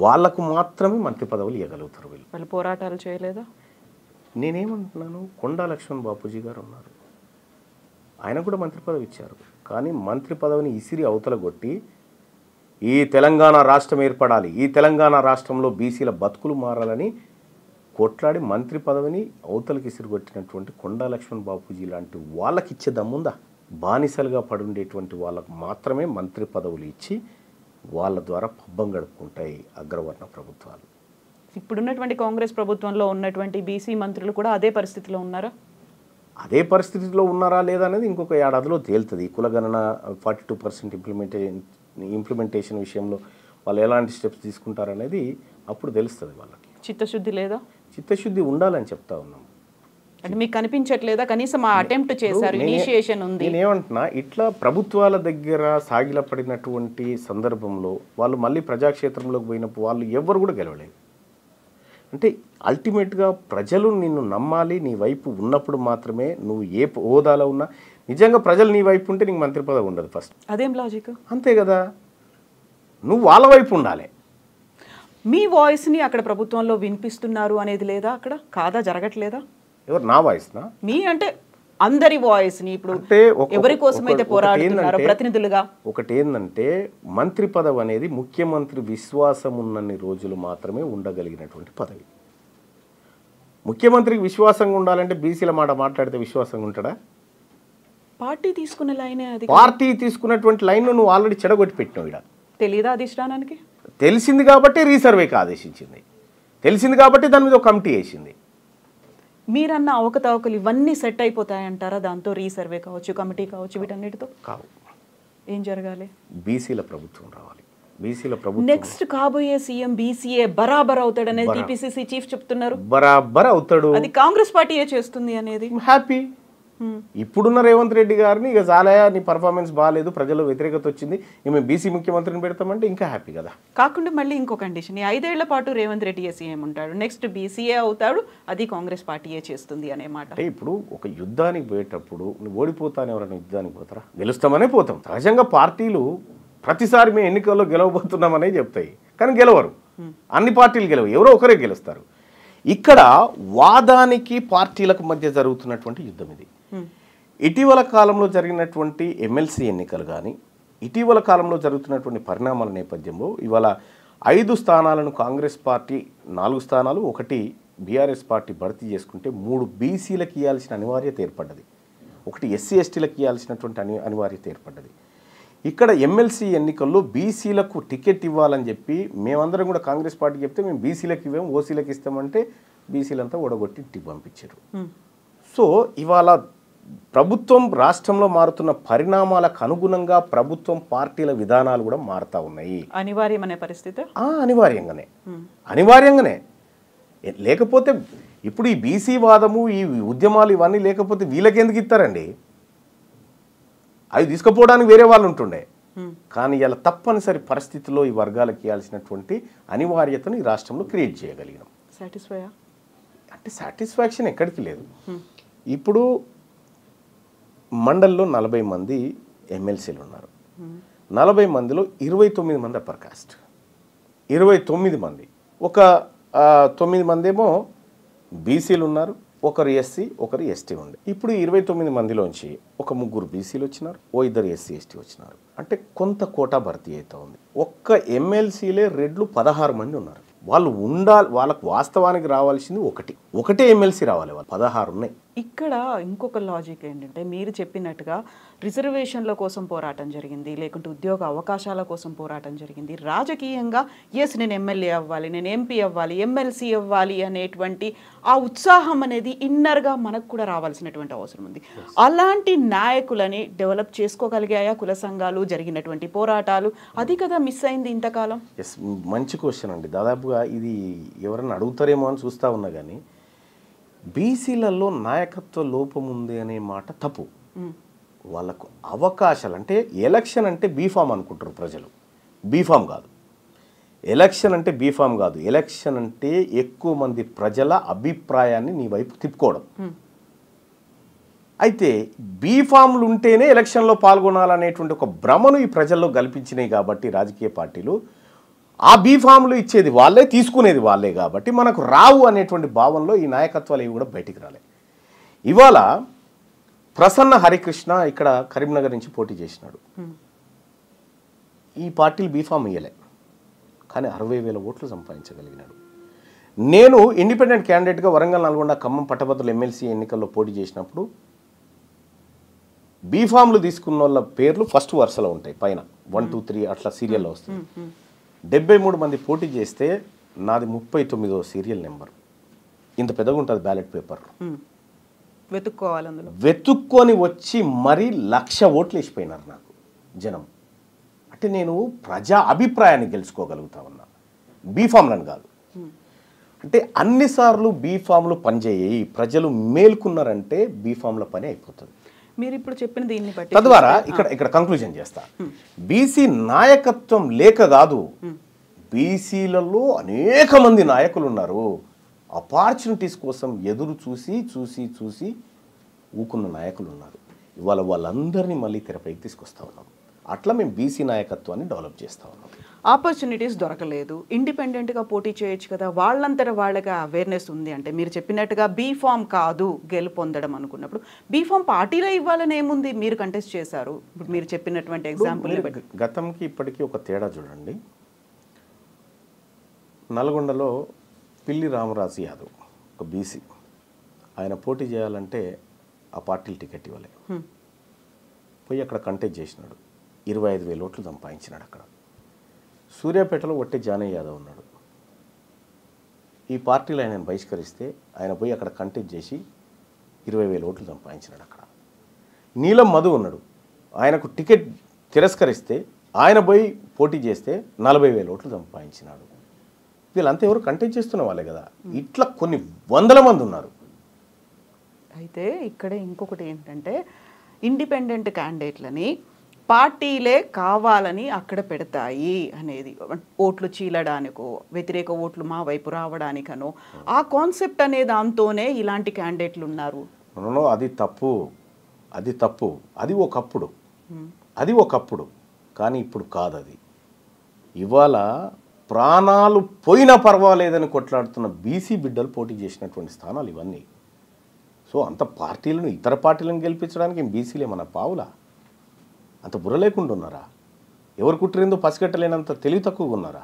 వాళ్ళకు మాత్రమే మంత్రి పదవులు ఇవ్వగలుగుతారు.
వాళ్ళు పోరాటాలు చేయలేదా?
నేనేమంటున్నాను, కొండా లక్ష్మణ్ బాపూజీ గారు ఉన్నారు, ఆయన కూడా మంత్రి పదవి ఇచ్చారు. కానీ మంత్రి పదవిని ఇసిరి అవతల కొట్టి ఈ తెలంగాణ రాష్ట్రం ఏర్పడాలి, ఈ తెలంగాణ రాష్ట్రంలో బీసీల బతుకులు మారాలని కొట్లాడి మంత్రి పదవిని అవతలకి ఇసిరిగొట్టినటువంటి కొండా లక్ష్మణ్ బాపూజీ లాంటి వాళ్ళకి ఇచ్చే దమ్ముందా? బానిసలుగా పడుండేటువంటి వాళ్ళకు మాత్రమే మంత్రి పదవులు ఇచ్చి వాళ్ళ ద్వారా పబ్బం గడుపుకుంటాయి అగ్రవర్ణ ప్రభుత్వాలు.
ఇప్పుడున్నటువంటి కాంగ్రెస్ ప్రభుత్వంలో ఉన్నటువంటి బీసీ మంత్రులు కూడా అదే పరిస్థితిలో ఉన్నారా?
అదే పరిస్థితిలో ఉన్నారా లేదా అనేది ఇంకొక ఏడాదిలో తేలుతుంది. కులగణన 42% ఇంప్లిమెంట్ ఇంప్లిమెంటేషన్ విషయంలో వాళ్ళు ఎలాంటి స్టెప్స్ తీసుకుంటారనేది అప్పుడు తెలుస్తుంది వాళ్ళకి.
చిత్తశుద్ధి లేదా?
చిత్తశుద్ధి ఉండాలని చెప్తా ఉన్నాం.
అంటే మీకు కనిపించట్లేదా? కనీసం ఆ అటెంప్ట్ చేశారు, ఇనిషియేషన్ ఉంది.
నేనేమంటున్నా, ఇట్లా ప్రభుత్వాల దగ్గర సాగిలపడినటువంటి సందర్భంలో వాళ్ళు మళ్ళీ ప్రజాక్షేత్రంలోకి పోయినప్పుడు వాళ్ళు ఎవరు కూడా గెలవలేదు. అంటే అల్టిమేట్గా ప్రజలు నిన్ను నమ్మాలి, నీ వైపు ఉన్నప్పుడు మాత్రమే నువ్వు ఏ హోదాలో ఉన్నా. నిజంగా ప్రజలు నీ వైపు ఉంటే నీకు మంత్రి పదవి ఉండదు ఫస్ట్.
అదేం లాజిక్?
అంతే కదా, నువ్వు వాళ్ళ వైపు ఉండాలి.
మీ వాయిస్ని అక్కడ ప్రభుత్వంలో వినిపిస్తున్నారు అనేది లేదా? అక్కడ కాదా, జరగట్లేదా?
ఎవరు నా వాయిస్నా?
మీ అంటే అందరి వాయిస్ని ఇప్పుడు ఎవరి కోసమైతే పోరాడుతున్నారో ప్రతినిధులుగా.
ఒకటి ఏంటంటే, మంత్రి పదవి అనేది ముఖ్యమంత్రి విశ్వాసం ఉన్నన్ని రోజులు మాత్రమే ఉండగలిగినటువంటి పదవి. ముఖ్యమంత్రికి విశ్వాసంగా ఉండాలంటే బీసీల మాట మాట్లాడితే విశ్వాసంగా ఉంటాడా?
పార్టీ తీసుకున్న లైనే అది.
పార్టీ తీసుకున్నటువంటి లైన్ నువ్వు ఆల్రెడీ చెడగొట్టి పెట్టినావు. ఇక్కడ
తెలీదా అధిష్టానానికి?
తెలిసింది కాబట్టి రీసర్వేకి ఆదేశించింది, తెలిసింది కాబట్టి దాని మీద ఒక కమిటీ వేసింది.
మీరన్న అవకతవకలు ఇవన్నీ సెట్ అయిపోతాయంటారా దాంతో? రీసర్వే కావచ్చు, కమిటీ కావచ్చు, వీటన్నిటితో
కావు.
ఏం జరగాలి?
బీసీల ప్రభుత్వం రావాలి. బీసీల ప్రభుత్వం
నెక్స్ట్ కాబోయే సీఎం బీసీఏ బరాబర్ అవుతాడనేది టీపీసీసీ చీఫ్ చెప్తున్నారు.
బరాబర్ అవుతాడు,
అది కాంగ్రెస్ పార్టీయే చేస్తుంది అనేది.
హ్యాపీ. ఇప్పుడున్న రేవంత్ రెడ్డి గారిని ఇక చాలయా, నీ పర్ఫార్మెన్స్ బాగాలేదు, ప్రజల్లో వ్యతిరేకత వచ్చింది, మేము బీసీ ముఖ్యమంత్రిని పెడతామంటే ఇంకా హ్యాపీ కదా.
కాకుండా మళ్ళీ ఇంకో కండిషన్, ఈ 5 ఏళ్ల పాటు రేవంత్ రెడ్డి సీఎం ఉంటాడు, నెక్స్ట్ బీసీఏ అవుతాడు, అది కాంగ్రెస్ పార్టీయే చేస్తుంది అనే మాట.
అంటే ఇప్పుడు ఒక యుద్ధానికి పోయేటప్పుడు నువ్వు ఓడిపోతాను, ఎవరైనా యుద్ధానికి పోతారా? గెలుస్తామనే పోతాం. సహజంగా పార్టీలు ప్రతిసారి మేము ఎన్నికల్లో గెలవబోతున్నామనే చెప్తాయి, కానీ గెలవరు. అన్ని పార్టీలు గెలవు, ఎవరో ఒకరే గెలుస్తారు. ఇక్కడ వాదానికి పార్టీలకు మధ్య జరుగుతున్నటువంటి యుద్ధం ఇది. ఇటీవల కాలంలో జరిగినటువంటి ఎమ్మెల్సీ ఎన్నికలు కానీ, ఇటీవల కాలంలో జరుగుతున్నటువంటి పరిణామాల నేపథ్యంలో ఇవాళ 5 స్థానాలను కాంగ్రెస్ పార్టీ, 4 స్థానాలు 1 బీఆర్ఎస్ పార్టీ భర్తీ చేసుకుంటే 3 బీసీలకు ఇవ్వాల్సిన అనివార్యత ఏర్పడ్డది, 1 ఎస్సీ ఎస్టీలకు ఇవ్వాల్సినటువంటి అనివార్యత ఏర్పడ్డది. ఇక్కడ ఎమ్మెల్సీ ఎన్నికల్లో బీసీలకు టికెట్ ఇవ్వాలని చెప్పి మేమందరం కూడా కాంగ్రెస్ పార్టీ చెప్తే మేము బీసీలకు ఇవ్వాము, ఓసీలకు ఇస్తామంటే బీసీలంతా ఓడగొట్టి ఇంటికి పంపించారు. సో ఇవాళ ప్రభుత్వం రాష్ట్రంలో మారుతున్న పరిణామాలకు అనుగుణంగా ప్రభుత్వం పార్టీల విధానాలు కూడా మారుతూ ఉన్నాయి.
అనివార్యమనే పరిస్థితి.
అనివార్యంగానే లేకపోతే ఇప్పుడు ఈ బీసీ వాదము, ఈ ఉద్యమాలు ఇవన్నీ లేకపోతే వీళ్ళకి ఎందుకు ఇస్తారండి? అవి తీసుకుపోవడానికి వేరే వాళ్ళు ఉంటుండే. కానీ ఇలా తప్పనిసరి పరిస్థితుల్లో ఈ వర్గాలకు ఇవ్వాల్సినటువంటి అనివార్యతను ఈ రాష్ట్రంలో క్రియేట్ చేయగలిగినాం. అంటే సాటిస్ఫాక్షన్ ఎక్కడికి లేదు. ఇప్పుడు మండల్లో 40 మంది ఎమ్మెల్సీలు ఉన్నారు. 40 మందిలో 29 మంది అప్పర్ కాస్ట్, 29 మంది, ఒక 9 మంది ఏమో బీసీలు ఉన్నారు, ఒకరు ఎస్సీ ఒకరు ఎస్టీ ఉంది. ఇప్పుడు 29 మందిలోంచి ఒక 3 బీసీలు వచ్చినారు, 2 ఎస్సీ ఎస్టీ వచ్చినారు. అంటే కొంత కోటా భర్తీ అవుతా ఉంది. ఒక్క ఎమ్మెల్సీలే రెడ్లు 16 మంది ఉన్నారు. వాళ్ళు ఉండాలి, వాళ్ళకు వాస్తవానికి రావాల్సింది ఒకటే ఎమ్మెల్సీ రావాలి, వాళ్ళు 16 ఉన్నాయి.
ఇక్కడ ఇంకొక లాజిక్ ఏంటంటే, మీరు చెప్పినట్టుగా రిజర్వేషన్ల కోసం పోరాటం జరిగింది, లేకుంటే ఉద్యోగ అవకాశాల కోసం పోరాటం జరిగింది. రాజకీయంగా నేను ఎమ్మెల్యే అవ్వాలి, నేను ఎంపీ అవ్వాలి, ఎమ్మెల్సీ అవ్వాలి అనేటువంటి ఆ ఉత్సాహం అనేది ఇన్నర్గా మనకు కూడా రావాల్సినటువంటి అవసరం ఉంది. అలాంటి నాయకులని డెవలప్ చేసుకోగలిగాయా కుల సంఘాలు, జరిగినటువంటి పోరాటాలు? అది కదా మిస్ అయింది ఇంతకాలం.
మంచి క్వశ్చన్ అండి. దాదాపుగా ఇది ఎవరైనా అడుగుతారేమో అని చూస్తూ ఉన్నా, కానీ బీసీలలో నాయకత్వ లోపం ఉంది అనే మాట తప్పు. వాళ్ళకు అవకాశాలు అంటే ఎలక్షన్ అంటే బీఫామ్ అనుకుంటారు ప్రజలు. బీఫామ్ కాదు ఎలక్షన్ అంటే, బీఫామ్ కాదు ఎలక్షన్ అంటే ఎక్కువ మంది ప్రజల అభిప్రాయాన్ని నీ వైపు తిప్పుకోవడం. అయితే బీఫామ్లు ఉంటేనే ఎలక్షన్లో పాల్గొనాలనేటువంటి ఒక భ్రమను ఈ ప్రజల్లో కల్పించినాయి కాబట్టి రాజకీయ పార్టీలు ఆ బీఫామ్లు ఇచ్చేది వాళ్ళే, తీసుకునేది వాళ్ళే కాబట్టి మనకు రావు అనేటువంటి భావనలో ఈ నాయకత్వాలు ఇవి కూడా బయటికి రాలే. ఇవాళ ప్రసన్న హరికృష్ణ ఇక్కడ కరీంనగర్ నుంచి పోటీ చేసినాడు. ఈ పార్టీలు బీఫామ్ ఇయ్యలే, కానీ 60,000 ఓట్లు సంపాదించగలిగినాడు. నేను ఇండిపెండెంట్ క్యాండిడేట్గా వరంగల్, నల్గొండ, ఖమ్మం పట్టభద్రుల ఎమ్మెల్సీ ఎన్నికల్లో పోటీ చేసినప్పుడు బీఫామ్లు తీసుకున్న వాళ్ళ పేర్లు ఫస్ట్ వరుసలో ఉంటాయి, పైన 1, 2, 3 అట్లా సీరియల్లో వస్తుంది. 73 మంది పోటీ చేస్తే నాది 39వ సీరియల్ నెంబర్. ఇంత పెద్దగా ఉంటుంది బ్యాలెట్ పేపర్.
వెతుక్కోవాలి, అందులో
వెతుక్కొని వచ్చి మరీ 1,00,000 ఓట్లు వేసిపోయినారు నాకు జనం. అంటే నేను ప్రజా అభిప్రాయాన్ని గెలుచుకోగలుగుతా ఉన్నా, బీఫామ్లను కాదు. అంటే అన్నిసార్లు బీఫామ్లు పనిచేయి, ప్రజలు మేల్కున్నారంటే బీఫామ్ల పని అయిపోతుంది.
మీరు ఇప్పుడు చెప్పిన దీన్ని బట్టి
తద్వారా ఇక్కడ కంక్లూజన్ చేస్తా, బీసీ నాయకత్వం లేక కాదు, బీసీలలో అనేక మంది నాయకులు ఉన్నారు. ఆపర్చునిటీస్ కోసం ఎదురు చూసి చూసి చూసి ఊకున్న నాయకులు ఉన్నారు. ఇవాళ వాళ్ళందరినీ మళ్ళీ తెరపైకి తీసుకొస్తా ఉన్నాం. అట్లా మేము బీసీ నాయకత్వాన్ని డెవలప్ చేస్తా ఉన్నాం.
ఆపర్చునిటీస్ దొరకలేదు, ఇండిపెండెంట్గా పోటీ చేయొచ్చు కదా, వాళ్ళంతట వాళ్ళకి అవేర్నెస్ ఉంది అంటే మీరు చెప్పినట్టుగా బీఫామ్ కాదు గెలుపొందడం అనుకున్నప్పుడు బీఫామ్ పార్టీలో ఇవ్వాలని ఏముంది, మీరు కంటెస్ట్ చేశారు. ఇప్పుడు మీరు చెప్పినటువంటి ఎగ్జాంపుల్
గతంకి ఇప్పటికీ ఒక తేడా చూడండి. నల్గొండలో పిల్లి రామరాజు యాదవ్ ఒక బీసీ, ఆయన పోటీ చేయాలంటే ఆ పార్టీలు టికెట్ ఇవ్వలే, పోయి అక్కడ కంటెస్ట్ చేసినాడు, 25,000 ఓట్లు సంపాదించినాడు. అక్కడ సూర్యాపేటలో ఒట్టే జానయ్య యాదవ్ ఉన్నాడు, ఈ పార్టీలో ఆయన బహిష్కరిస్తే ఆయన పోయి అక్కడ కంటెస్ట్ చేసి 20,000 ఓట్లు సంపాదించినాడు. అక్కడ నీలం మధు ఉన్నాడు, ఆయనకు టికెట్ తిరస్కరిస్తే ఆయన పోయి పోటీ చేస్తే 40,000 ఓట్లు సంపాదించినాడు. వీళ్ళంతా ఎవరు కంటెస్ట్ చేస్తున్న వాళ్ళే కదా. ఇట్లా కొన్ని వందల మంది ఉన్నారు.
అయితే ఇక్కడ ఇంకొకటి ఏంటంటే ఇండిపెండెంట్ క్యాండిడేట్లని పార్టీలే కావాలని అక్కడ పెడతాయి అనేది, ఓట్లు చీలడానికో వ్యతిరేక ఓట్లు మా వైపు రావడానికనో ఆ కాన్సెప్ట్ అనే దాంతోనే ఇలాంటి క్యాండిడేట్లు ఉన్నారు.
అది తప్పు, అది తప్పు. అది ఒకప్పుడు కానీ ఇప్పుడు కాదు. అది ఇవాళ ప్రాణాలు పోయినా పర్వాలేదని కొట్లాడుతున్న బీసీ బిడ్డలు పోటీ చేసినటువంటి స్థానాలు ఇవన్నీ. సో అంత పార్టీలను, ఇతర పార్టీలను గెలిపించడానికి బీసీలు ఏమన్నా పావులా? అంత బుర్ర లేకుండా ఉన్నారా? ఎవరు కుట్టిరిందో పసిగట్టలేనంత తెలివి తక్కువగా ఉన్నారా?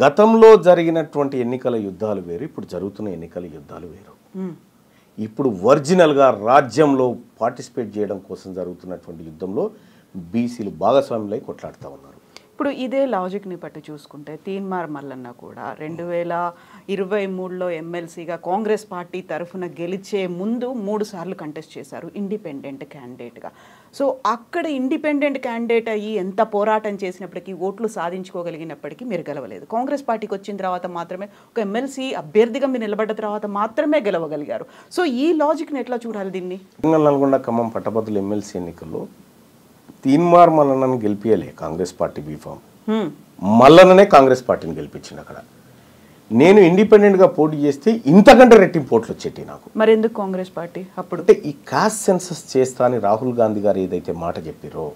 గతంలో జరిగినటువంటి ఎన్నికల యుద్ధాలు వేరు, ఇప్పుడు జరుగుతున్న ఎన్నికల యుద్ధాలు వేరు. ఇప్పుడు ఒరిజినల్గా రాజ్యంలో పార్టిసిపేట్ చేయడం కోసం జరుగుతున్నటువంటి యుద్ధంలో బీసీలు భాగస్వాములై కొట్లాడుతూ ఉన్నారు.
ఇప్పుడు ఇదే లాజిక్ని బట్టి చూసుకుంటే తీన్మార్ మల్లన్న కూడా 2023లో ఎమ్మెల్సీగా కాంగ్రెస్ పార్టీ తరఫున గెలిచే ముందు 3 సార్లు కంటెస్ట్ చేశారు ఇండిపెండెంట్ క్యాండిడేట్గా. సో అక్కడ ఇండిపెండెంట్ క్యాండిడేట్ అయ్యి ఎంత పోరాటం చేసినప్పటికీ, ఓట్లు సాధించుకోగలిగినప్పటికీ మీరు గెలవలేదు. కాంగ్రెస్ పార్టీకి వచ్చిన తర్వాత మాత్రమే, ఒక ఎమ్మెల్సీ అభ్యర్థిగా మీరు నిలబడ్డ తర్వాత మాత్రమే గెలవగలిగారు. సో ఈ లాజిక్ని ఎట్లా చూడాలి దీన్ని?
నల్గొండ ఖమ్మం పట్టభద్రుల ఎమ్మెల్సీ ఎన్నికల్లో తీన్మార్ మల్లన్నను గెలిపియలే కాంగ్రెస్ పార్టీ బీఫామ్, మల్లన్ననే కాంగ్రెస్ పార్టీని గెలిపించింది. అక్కడ నేను ఇండిపెండెంట్గా పోటీ చేస్తే ఇంతకంటే రెట్టింపు ఓట్లు వచ్చేటి నాకు.
మరి ఎందుకు కాంగ్రెస్ పార్టీ అప్పుడు?
అంటే ఈ కాస్ట్ సెన్సస్ చేస్తా అని రాహుల్ గాంధీ గారు ఏదైతే మాట చెప్పారో,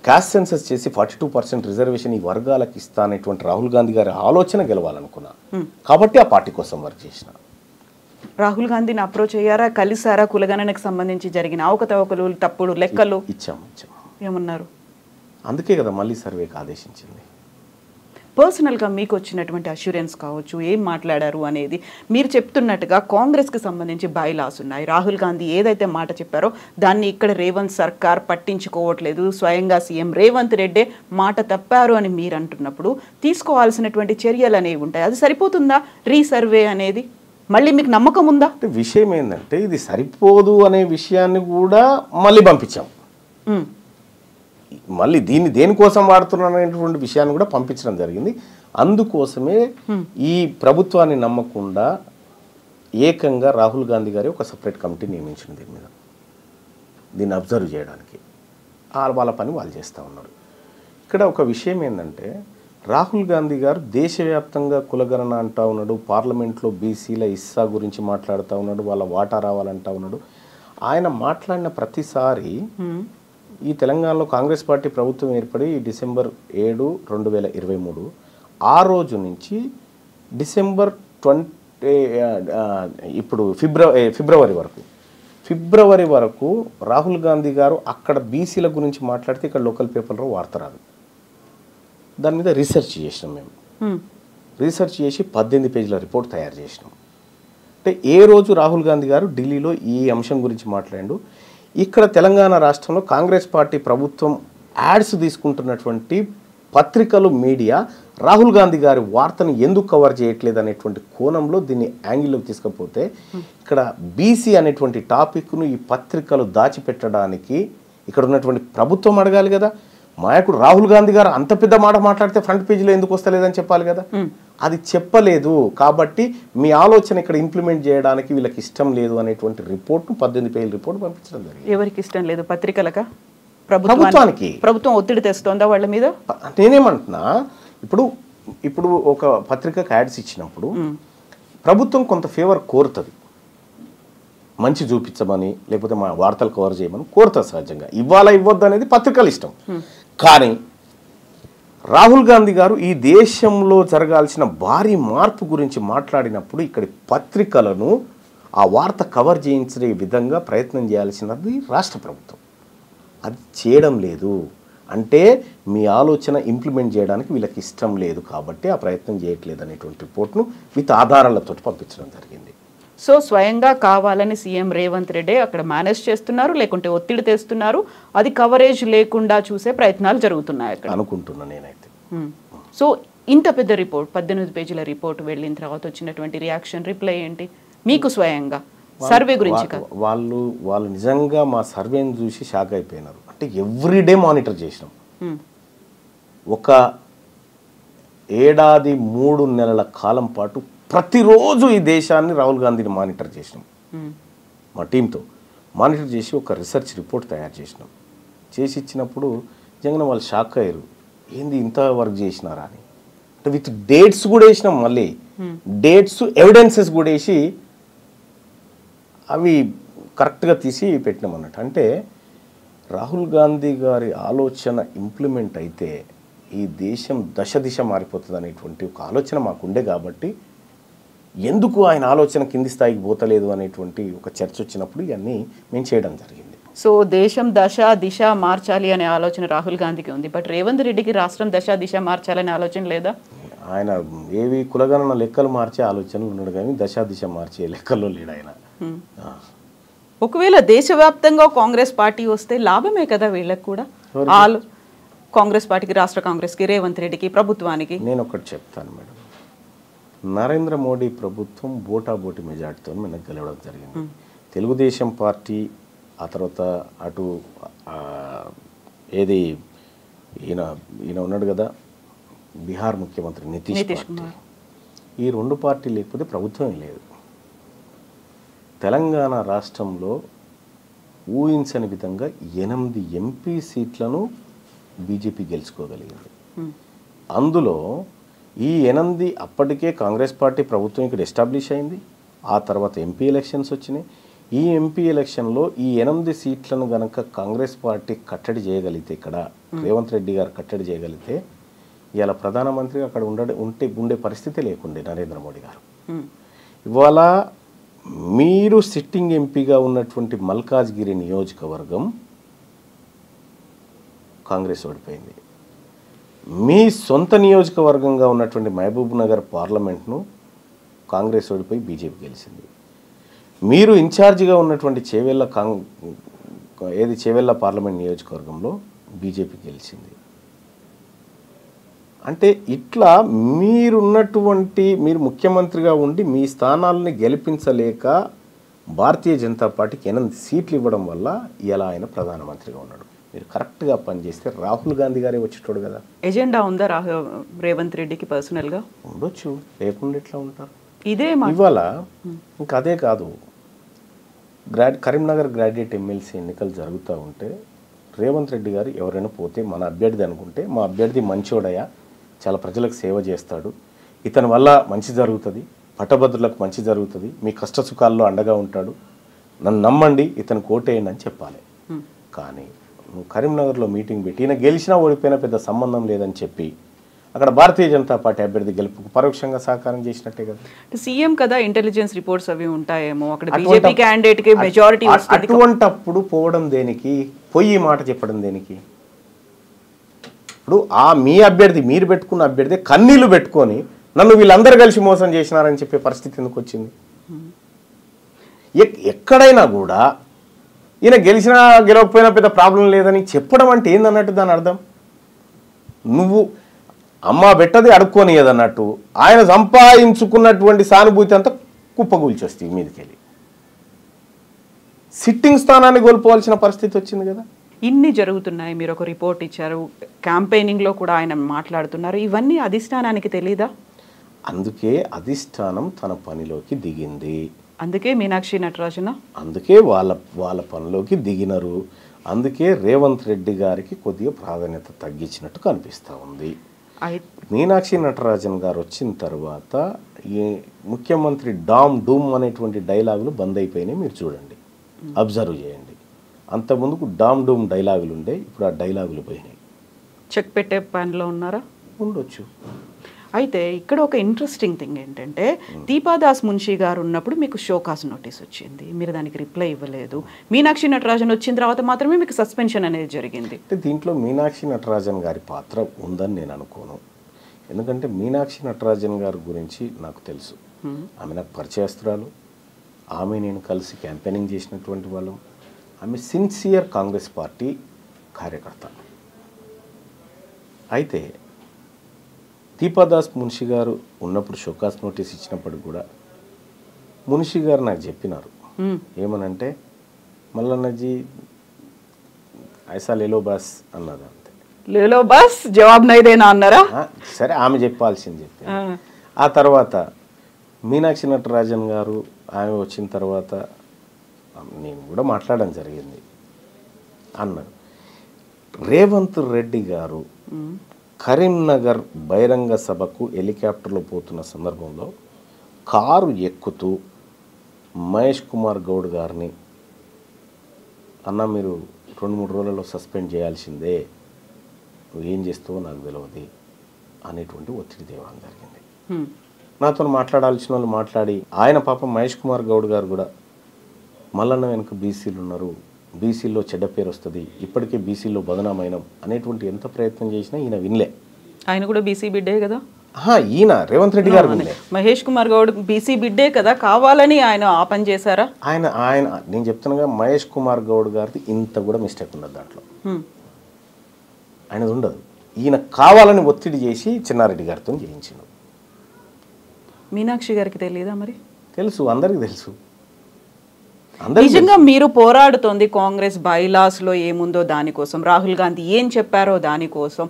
కాస్ట్ సెన్సస్ చేసి 42% రిజర్వేషన్ ఈ వర్గాలకు ఇస్తా అనేటువంటి రాహుల్ గాంధీ గారి ఆలోచన గెలవాలనుకున్నా, కాబట్టి ఆ పార్టీ కోసం వర్క్ చేసిన.
రాహుల్ గాంధీని అప్రోచ్ అయ్యారా, కలిసారా? కులగణనకు సంబంధించి జరిగిన అవకతవకలు, తప్పుడు లెక్కలు
ఇచ్చాము.
ఏమన్నారు?
అందుకే కదా మళ్ళీ సర్వేకి ఆదేశించింది.
పర్సనల్గా మీకు వచ్చినటువంటి అష్యూరెన్స్ కావచ్చు, ఏం మాట్లాడారు అనేది. మీరు చెప్తున్నట్టుగా కాంగ్రెస్కి సంబంధించి బైలాస్ ఉన్నాయి. రాహుల్ గాంధీ ఏదైతే మాట చెప్పారో దాన్ని ఇక్కడ రేవంత్ సర్కార్ పట్టించుకోవట్లేదు, స్వయంగా సీఎం రేవంత్ రెడ్డే మాట తప్పారు అని మీరు అంటున్నప్పుడు తీసుకోవాల్సినటువంటి చర్యలు అనేవి ఉంటాయి. అది సరిపోతుందా రీసర్వే అనేది? మళ్ళీ మీకు నమ్మకం ఉందా?
విషయం ఏంటంటే ఇది సరిపోదు అనే విషయాన్ని కూడా మళ్ళీ పంపించాం. మళ్ళీ దీన్ని దేనికోసం వాడుతున్నాను అనేటువంటి విషయాన్ని కూడా పంపించడం జరిగింది. అందుకోసమే ఈ ప్రభుత్వాన్ని నమ్మకుండా ఏకంగా రాహుల్ గాంధీ గారి ఒక సపరేట్ కమిటీ నియమించిన దీని మీద, దీన్ని అబ్జర్వ్ చేయడానికి. వాళ్ళ పని వాళ్ళు చేస్తూ ఉన్నారు. ఇక్కడ ఒక విషయం ఏంటంటే రాహుల్ గాంధీ గారు దేశవ్యాప్తంగా కులగణన అంటూ ఉన్నాడు, పార్లమెంట్లో బీసీల ఇస్సా గురించి మాట్లాడుతూ ఉన్నాడు, వాళ్ళ వాటా రావాలంటూ ఉన్నాడు. ఆయన మాట్లాడిన ప్రతిసారి ఈ తెలంగాణలో కాంగ్రెస్ పార్టీ ప్రభుత్వం ఏర్పడి December 7, 2023 ఆ రోజు నుంచి December 20 ఇప్పుడు ఫిబ్రవరి వరకు రాహుల్ గాంధీ గారు అక్కడ బీసీల గురించి మాట్లాడితే ఇక్కడ లోకల్ పేపర్లో వార్త రాదు. దాని మీద రీసెర్చ్ చేసినాం మేము. రీసెర్చ్ చేసి 18 పేజీల రిపోర్ట్ తయారు చేసినాం. అంటే ఏ రోజు రాహుల్ గాంధీ గారు ఢిల్లీలో ఈ అంశం గురించి మాట్లాడాడు, ఇక్కడ తెలంగాణ రాష్ట్రంలో కాంగ్రెస్ పార్టీ ప్రభుత్వం యాడ్స్ తీసుకుంటున్నటువంటి పత్రికలు, మీడియా రాహుల్ గాంధీ గారి వార్తను ఎందుకు కవర్ చేయట్లేదు అనేటువంటి కోణంలో దీన్ని యాంగిల్లోకి తీసుకపోతే ఇక్కడ బీసీ అనేటువంటి టాపిక్ను ఈ పత్రికలు దాచిపెట్టడానికి ఇక్కడ ఉన్నటువంటి ప్రభుత్వం అడగాలి కదా. నాయకుడు రాహుల్ గాంధీ గారు అంత పెద్ద మాట మాట్లాడితే ఫ్రంట్ పేజీలో ఎందుకు వస్తలేదని చెప్పాలి కదా. అది చెప్పలేదు కాబట్టి మీ ఆలోచన ఇక్కడ ఇంప్లిమెంట్ చేయడానికి వీళ్ళకి ఇష్టం లేదు అనేటువంటి రిపోర్ట్ 18 పేజీల రిపోర్ట్ పంపించడం జరిగింది.
ఎవరికి ఇష్టం లేదు? పత్రికలక?
ప్రభుత్వానికి.
ప్రభుత్వం ఒత్తిడి తెస్తోందా వాళ్ళ మీద?
నేనేమంటున్నా, ఇప్పుడు ఒక పత్రికకు యాడ్స్ ఇచ్చినప్పుడు ప్రభుత్వం కొంత ఫేవర్ కోరుతుంది, మంచి చూపించమని లేకపోతే మా వార్తలు కవర్ చేయమని కోరుతుంది సహజంగా. ఇవ్వద్దు అనేది పత్రికల ఇష్టం. కానీ రాహుల్ గాంధీ గారు ఈ దేశంలో జరగాల్సిన భారీ మార్పు గురించి మాట్లాడినప్పుడు ఇక్కడి పత్రికలను ఆ వార్త కవర్ చేయించే విధంగా ప్రయత్నం చేయాల్సినది రాష్ట్ర ప్రభుత్వం. అది చేయడం లేదు. అంటే మీ ఆలోచన ఇంప్లిమెంట్ చేయడానికి వీళ్ళకి ఇష్టం లేదు కాబట్టి ఆ ప్రయత్నం చేయట్లేదు అనేటువంటి రిపోర్ట్ను విత్ ఆధారాలతో పంపించడం జరిగింది.
సో స్వయంగా కావాలని సీఎం రేవంత్ రెడ్డి అక్కడ మేనేజ్ చేస్తున్నారు, లేకుంటే ఒత్తిడి తెస్తున్నారు, అది కవరేజ్ లేకుండా చూసే ప్రయత్నాలు జరుగుతున్నాయి అక్కడ
అనుకుంటున్నా నేనైతే.
సో ఇంత పెద్ద రిపోర్ట్, 18 పేజీల రిపోర్ట్ వెళ్ళిన తర్వాత వచ్చినటువంటి రియాక్షన్, రిప్లై ఏంటి మీకు స్వయంగా సర్వే గురించి?
వాళ్ళు నిజంగా మా సర్వేని చూసి షాక్ అయిపోయినారు. అంటే ఎవ్రీడే మానిటర్ చేసినాం. ఒక ఏడాది 3 నెలల కాలం పాటు ప్రతిరోజు ఈ దేశాన్ని రాహుల్ గాంధీని మానిటర్ చేసినాం. మా టీంతో మానిటర్ చేసి ఒక రీసెర్చ్ రిపోర్ట్ తయారు చేసినాం. చేసి ఇచ్చినప్పుడు నిజంగా వాళ్ళు షాక్ అయ్యారు, ఏంది ఇంత వర్క్ చేసినారా అని. అంటే విత్ డేట్స్ కూడా వేసినాం, మళ్ళీ డేట్స్ ఎవిడెన్సెస్ కూడా వేసి అవి కరెక్ట్గా తీసి పెట్టినాం అన్నట్టు. అంటే రాహుల్ గాంధీ గారి ఆలోచన ఇంప్లిమెంట్ అయితే ఈ దేశం దిశ మారిపోతుంది అనేటువంటి ఒక ఆలోచన మాకుండే కాబట్టి ఎందుకు ఆయన ఆలోచన కింది స్థాయికి పోతలేదు అనేటువంటి ఒక చర్చ వచ్చినప్పుడు ఇవన్నీ మేము చేయడం జరిగింది.
సో దేశం దిశ మార్చాలి అనే ఆలోచన రాహుల్ గాంధీకి ఉంది, బట్ రేవంత్ రెడ్డికి రాష్ట్రం దిశ మార్చాలనే ఆలోచన లేదా?
ఆయన ఏవి కులగణన లెక్కలు మార్చే ఆలోచనలు ఉన్నాడు కానీ దిశ మార్చే లెక్కల్లో లేడు ఆయన.
ఒకవేళ దేశవ్యాప్తంగా కాంగ్రెస్ పార్టీ వస్తే లాభమే కదా వీళ్ళకి కూడా, కాంగ్రెస్ పార్టీకి, రాష్ట్ర కాంగ్రెస్కి, రేవంత్ రెడ్డికి, ప్రభుత్వానికి.
నేను ఒకటి చెప్తాను మేడం, నరేంద్ర మోడీ ప్రభుత్వం బోటాబోటి మెజార్టీతో మనకు గెలవడం జరిగింది. తెలుగుదేశం పార్టీ, ఆ తర్వాత అటు ఏది ఈయన ఉన్నాడు కదా బీహార్ ముఖ్యమంత్రి నితీష్ కుమార్, ఈ 2 పార్టీలు లేకపోతే ప్రభుత్వం లేదు. తెలంగాణ రాష్ట్రంలో ఊహించని విధంగా 8 ఎంపీ సీట్లను బీజేపీ గెలుచుకోగలిగింది. అందులో ఈ 8 అప్పటికే కాంగ్రెస్ పార్టీ ప్రభుత్వం ఇక్కడ ఎస్టాబ్లిష్ అయింది. ఆ తర్వాత ఎంపీ ఎలక్షన్స్ వచ్చినాయి. ఈ ఎంపీ ఎలక్షన్లో ఈ 8 సీట్లను గనక కాంగ్రెస్ పార్టీ కట్టడి చేయగలిగితే, ఇక్కడ రేవంత్ రెడ్డి గారు కట్టడి చేయగలిగితే ఇవాళ ప్రధానమంత్రిగా అక్కడ ఉండే పరిస్థితి లేకుండే నరేంద్ర మోడీ గారు. ఇవాళ మీరు సిట్టింగ్ ఎంపీగా ఉన్నటువంటి మల్కాజ్గిరి నియోజకవర్గం కాంగ్రెస్ ఓడిపోయింది. మీ సొంత నియోజకవర్గంగా ఉన్నటువంటి మహబూబ్ నగర్ పార్లమెంట్ను కాంగ్రెస్ ఓడిపోయి బీజేపీ గెలిచింది. మీరు ఇన్ఛార్జిగా ఉన్నటువంటి చేవెళ్ళ పార్లమెంట్ నియోజకవర్గంలో బీజేపీ గెలిచింది. అంటే ఇట్లా మీరు ముఖ్యమంత్రిగా ఉండి మీ స్థానాలని గెలిపించలేక భారతీయ జనతా పార్టీకి 8 సీట్లు ఇవ్వడం వల్ల ఇలా ఆయన ప్రధానమంత్రిగా ఉన్నాడు. మీరు కరెక్ట్గా పనిచేస్తే రాహుల్ గాంధీ గారే వచ్చేటోడు కదా.
ఎజెండా ఉందా రేవంత్ రెడ్డికి పర్సనల్గా?
ఉండొచ్చు, లేకుండా ఎట్లా ఉంటారు.
ఇదే
ఇవాళ ఇంకా అదే కాదు, కరీంనగర్ గ్రాడ్యుయేట్ ఎమ్మెల్సీ ఎన్నికలు జరుగుతూ ఉంటే రేవంత్ రెడ్డి గారు ఎవరైనా పోతే మన అభ్యర్థి అనుకుంటే, మా అభ్యర్థి మంచోడయా, చాలా ప్రజలకు సేవ చేస్తాడు, ఇతని వల్ల మంచి జరుగుతుంది, పట్టభద్రులకు మంచి జరుగుతుంది, మీ కష్ట సుఖాల్లో అండగా ఉంటాడు, నన్ను నమ్మండి, ఇతను కోటేయండి అని చెప్పాలి. కానీ నువ్వు కరీంనగర్లో మీటింగ్ పెట్టి ఈయన గెలిచినా ఓడిపోయినా పెద్ద సంబంధం లేదని చెప్పి అక్కడ భారతీయ జనతా పార్టీ అభ్యర్థి గెలుపుకు పరోక్షంగా సహకారం చేసినట్టే కదా.
సీఎం కదా, ఇంటెలిజెన్స్ రిపోర్ట్స్ అవి ఉంటాయేమో, అక్కడ బీజేపీ క్యాండిడేట్ కి మెజారిటీ వస్తుంది.
అటువంటప్పుడు పోవడం దేనికి, పోయి మాట చెప్పడం దేనికి? ఇప్పుడు మీ అభ్యర్థి, మీరు పెట్టుకున్న అభ్యర్థి కన్నీళ్లు పెట్టుకొని నన్ను వీళ్ళందరూ కలిసి మోసం చేసినారని చెప్పే పరిస్థితి ఎందుకు వచ్చింది? ఎక్కడైనా కూడా ఈయన గెలిచినా గెలవకపోయినా పెద్ద ప్రాబ్లం లేదని చెప్పడం అంటే ఏందన్నట్టు దాని అర్థం. నువ్వు అమ్మ పెట్టది అడుక్కొని ఏదన్నట్టు ఆయన సంపాదించుకున్నటువంటి సానుభూతి అంతా కుప్పగూల్చొస్తుంది మీదకెళ్ళి. సిట్టింగ్ స్థానాన్ని కోల్పోవాల్సిన పరిస్థితి వచ్చింది కదా.
ఇన్ని జరుగుతున్నాయి, మీరు ఒక రిపోర్ట్ ఇచ్చారు, క్యాంపెయినింగ్లో కూడా ఆయన మాట్లాడుతున్నారు, ఇవన్నీ అధిష్టానానికి తెలీదా?
అందుకే అధిష్టానం తన పనిలోకి దిగింది,
అందుకే మీనాక్షి నటరాజన
అందుకే వాళ్ళ పనిలోకి దిగినారు, అందుకే రేవంత్ రెడ్డి గారికి కొద్దిగా ప్రాధాన్యత తగ్గించినట్టు కనిపిస్తూ ఉంది. మీనాక్షి నటరాజన్ గారు వచ్చిన తర్వాత ఈ ముఖ్యమంత్రి డామ్ డూమ్ అనేటువంటి డైలాగులు బంద్ అయిపోయినాయి. మీరు చూడండి, అబ్జర్వ్ చేయండి. అంతకుముందుకు డామ్ డూమ్ డైలాగులు ఉండే, ఇప్పుడు ఆ డైలాగులు పోయినాయి.
చెక్ పెట్టే పనిలో ఉన్నారా?
ఉండొచ్చు.
అయితే ఇక్కడ ఒక ఇంట్రెస్టింగ్ థింగ్ ఏంటంటే, దీపాదాస్ మున్షి గారు ఉన్నప్పుడు మీకు షోకాస్ నోటీస్ వచ్చింది, మీరు దానికి రిప్లై ఇవ్వలేదు. మీనాక్షి నటరాజన్ వచ్చిన తర్వాత మాత్రమే మీకు సస్పెన్షన్ అనేది జరిగింది.
అంటే దీంట్లో మీనాక్షి నటరాజన్ గారి పాత్ర ఉందని నేను అనుకోను. ఎందుకంటే మీనాక్షి నటరాజన్ గారి గురించి నాకు తెలుసు, ఆమె నాకు పరిచయస్తురాలు, ఆమె నేను కలిసి క్యాంపెయినింగ్ చేసినటువంటి వాళ్ళం. ఆమె సిన్సియర్ కాంగ్రెస్ పార్టీ కార్యకర్త. అయితే దీపాదాస్ మున్షి గారు ఉన్నప్పుడు షోకాస్ నోటీస్ ఇచ్చినప్పుడు కూడా మున్షి గారు నాకు చెప్పినారు, ఏమనంటే మల్లన్నజీ ఐసా లేలో బాస్ అన్నది. అంతే,
లేలో బాస్ జవాబు నైదేనా అన్నారా?
సరే, ఆమె చెప్పాల్సింది చెప్పి. ఆ తర్వాత మీనాక్షి నటరాజన్ గారు ఆమె వచ్చిన తర్వాత నేను కూడా మాట్లాడడం జరిగింది అన్నారు. రేవంత్ రెడ్డి గారు కరీంనగర్ బహిరంగ సభకు హెలికాప్టర్లో పోతున్న సందర్భంలో కారు ఎక్కుతూ మహేష్ కుమార్ గౌడ్ గారిని, అన్న మీరు 2-3 రోజులలో సస్పెండ్ చేయాల్సిందే, నువ్వు ఏం చేస్తావో నాకు తెలియదు అనేటువంటి ఒత్తిడి తేవడం జరిగింది. నాతో మాట్లాడాల్సిన వాళ్ళు మాట్లాడి, ఆయన పాపం మహేష్ కుమార్ గౌడ్ గారు కూడా మల్లన్న వెనుక బీసీలు ఉన్నారు, బీసీల్లో చెడ్డ పేరు వస్తుంది, ఇప్పటికే బీసీల్లో బదనామైనం అనేటువంటి ఎంత ప్రయత్నం చేసినా ఈయన వినలే. ఆయన
కూడా బీసీ బిడ్డే కదా?
ఈయన రేవంత్ రెడ్డి గారు వినలే.
మహేష్ కుమార్ గౌడ్ బీసీ బిడ్డే కదా, కావాలని ఆయన ఆ పని చేశారా?
ఆయన నేను చెప్తున్నాగా, మహేష్ కుమార్ గౌడ్ గారిది ఇంత కూడా మిస్టేక్ ఉన్నది దాంట్లో, ఆయనది ఉండదు. ఈయన కావాలని ఒత్తిడి చేసి చిన్నారెడ్డి గారితో చేయించిండు.
మీనాక్షి గారికి తెలియదా? మరి
తెలుసు, అందరికి తెలుసు.
నిజంగా మీరు పోరాడుతోంది కాంగ్రెస్ బైలాస్లో ఏముందో దానికోసం, రాహుల్ గాంధీ ఏం చెప్పారో దానికోసం.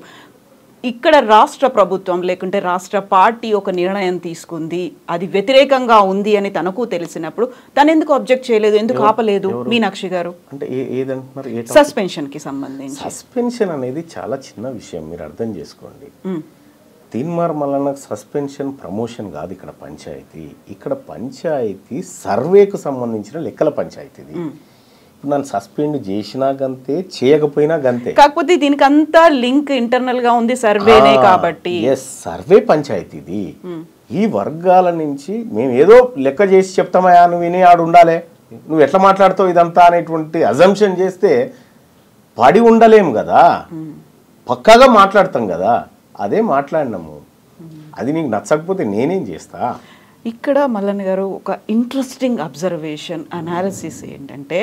ఇక్కడ రాష్ట్ర ప్రభుత్వం లేకుంటే రాష్ట్ర పార్టీ ఒక నిర్ణయం తీసుకుంది, అది వ్యతిరేకంగా ఉంది అని తనకు తెలిసినప్పుడు తను ఎందుకు అబ్జెక్ట్ చేయలేదు, ఎందుకు ఆపలేదు మీనాక్షి గారు?
అంటే ఏదంటున్నారు?
సస్పెన్షన్ కి సంబంధించి.
సస్పెన్షన్ అనేది చాలా చిన్న విషయం, మీరు అర్థం చేసుకోండి. తీన్మార్ మల్లన్న సస్పెన్షన్ ప్రమోషన్ కాదు ఇక్కడ పంచాయతీ. ఇక్కడ పంచాయతీ సర్వేకు సంబంధించిన లెక్కల పంచాయతీది. ఇప్పుడు నన్ను సస్పెండ్ చేసినా గంతే, చేయకపోయినా గంతే.
కాకపోతే దీనికి అంతా లింక్ ఇంటర్నల్ గా ఉంది సర్వేనే కాబట్టి.
సర్వే పంచాయతీది. ఈ వర్గాల నుంచి మేము ఏదో లెక్క చేసి చెప్తామయా, నువ్వు విని ఆడు ఉండాలి, నువ్వు ఎట్లా మాట్లాడుతావు ఇదంతా అనేటువంటి అజంప్షన్ చేస్తే పడి ఉండలేము కదా, పక్కాగా మాట్లాడతాం కదా. అదే మాట్లాడినాము, అది నీకు నచ్చకపోతే నేనేం చేస్తా.
ఇక్కడ మల్లన్న గారు ఒక ఇంట్రెస్టింగ్ అబ్జర్వేషన్ అనాలిసిస్ ఏంటంటే,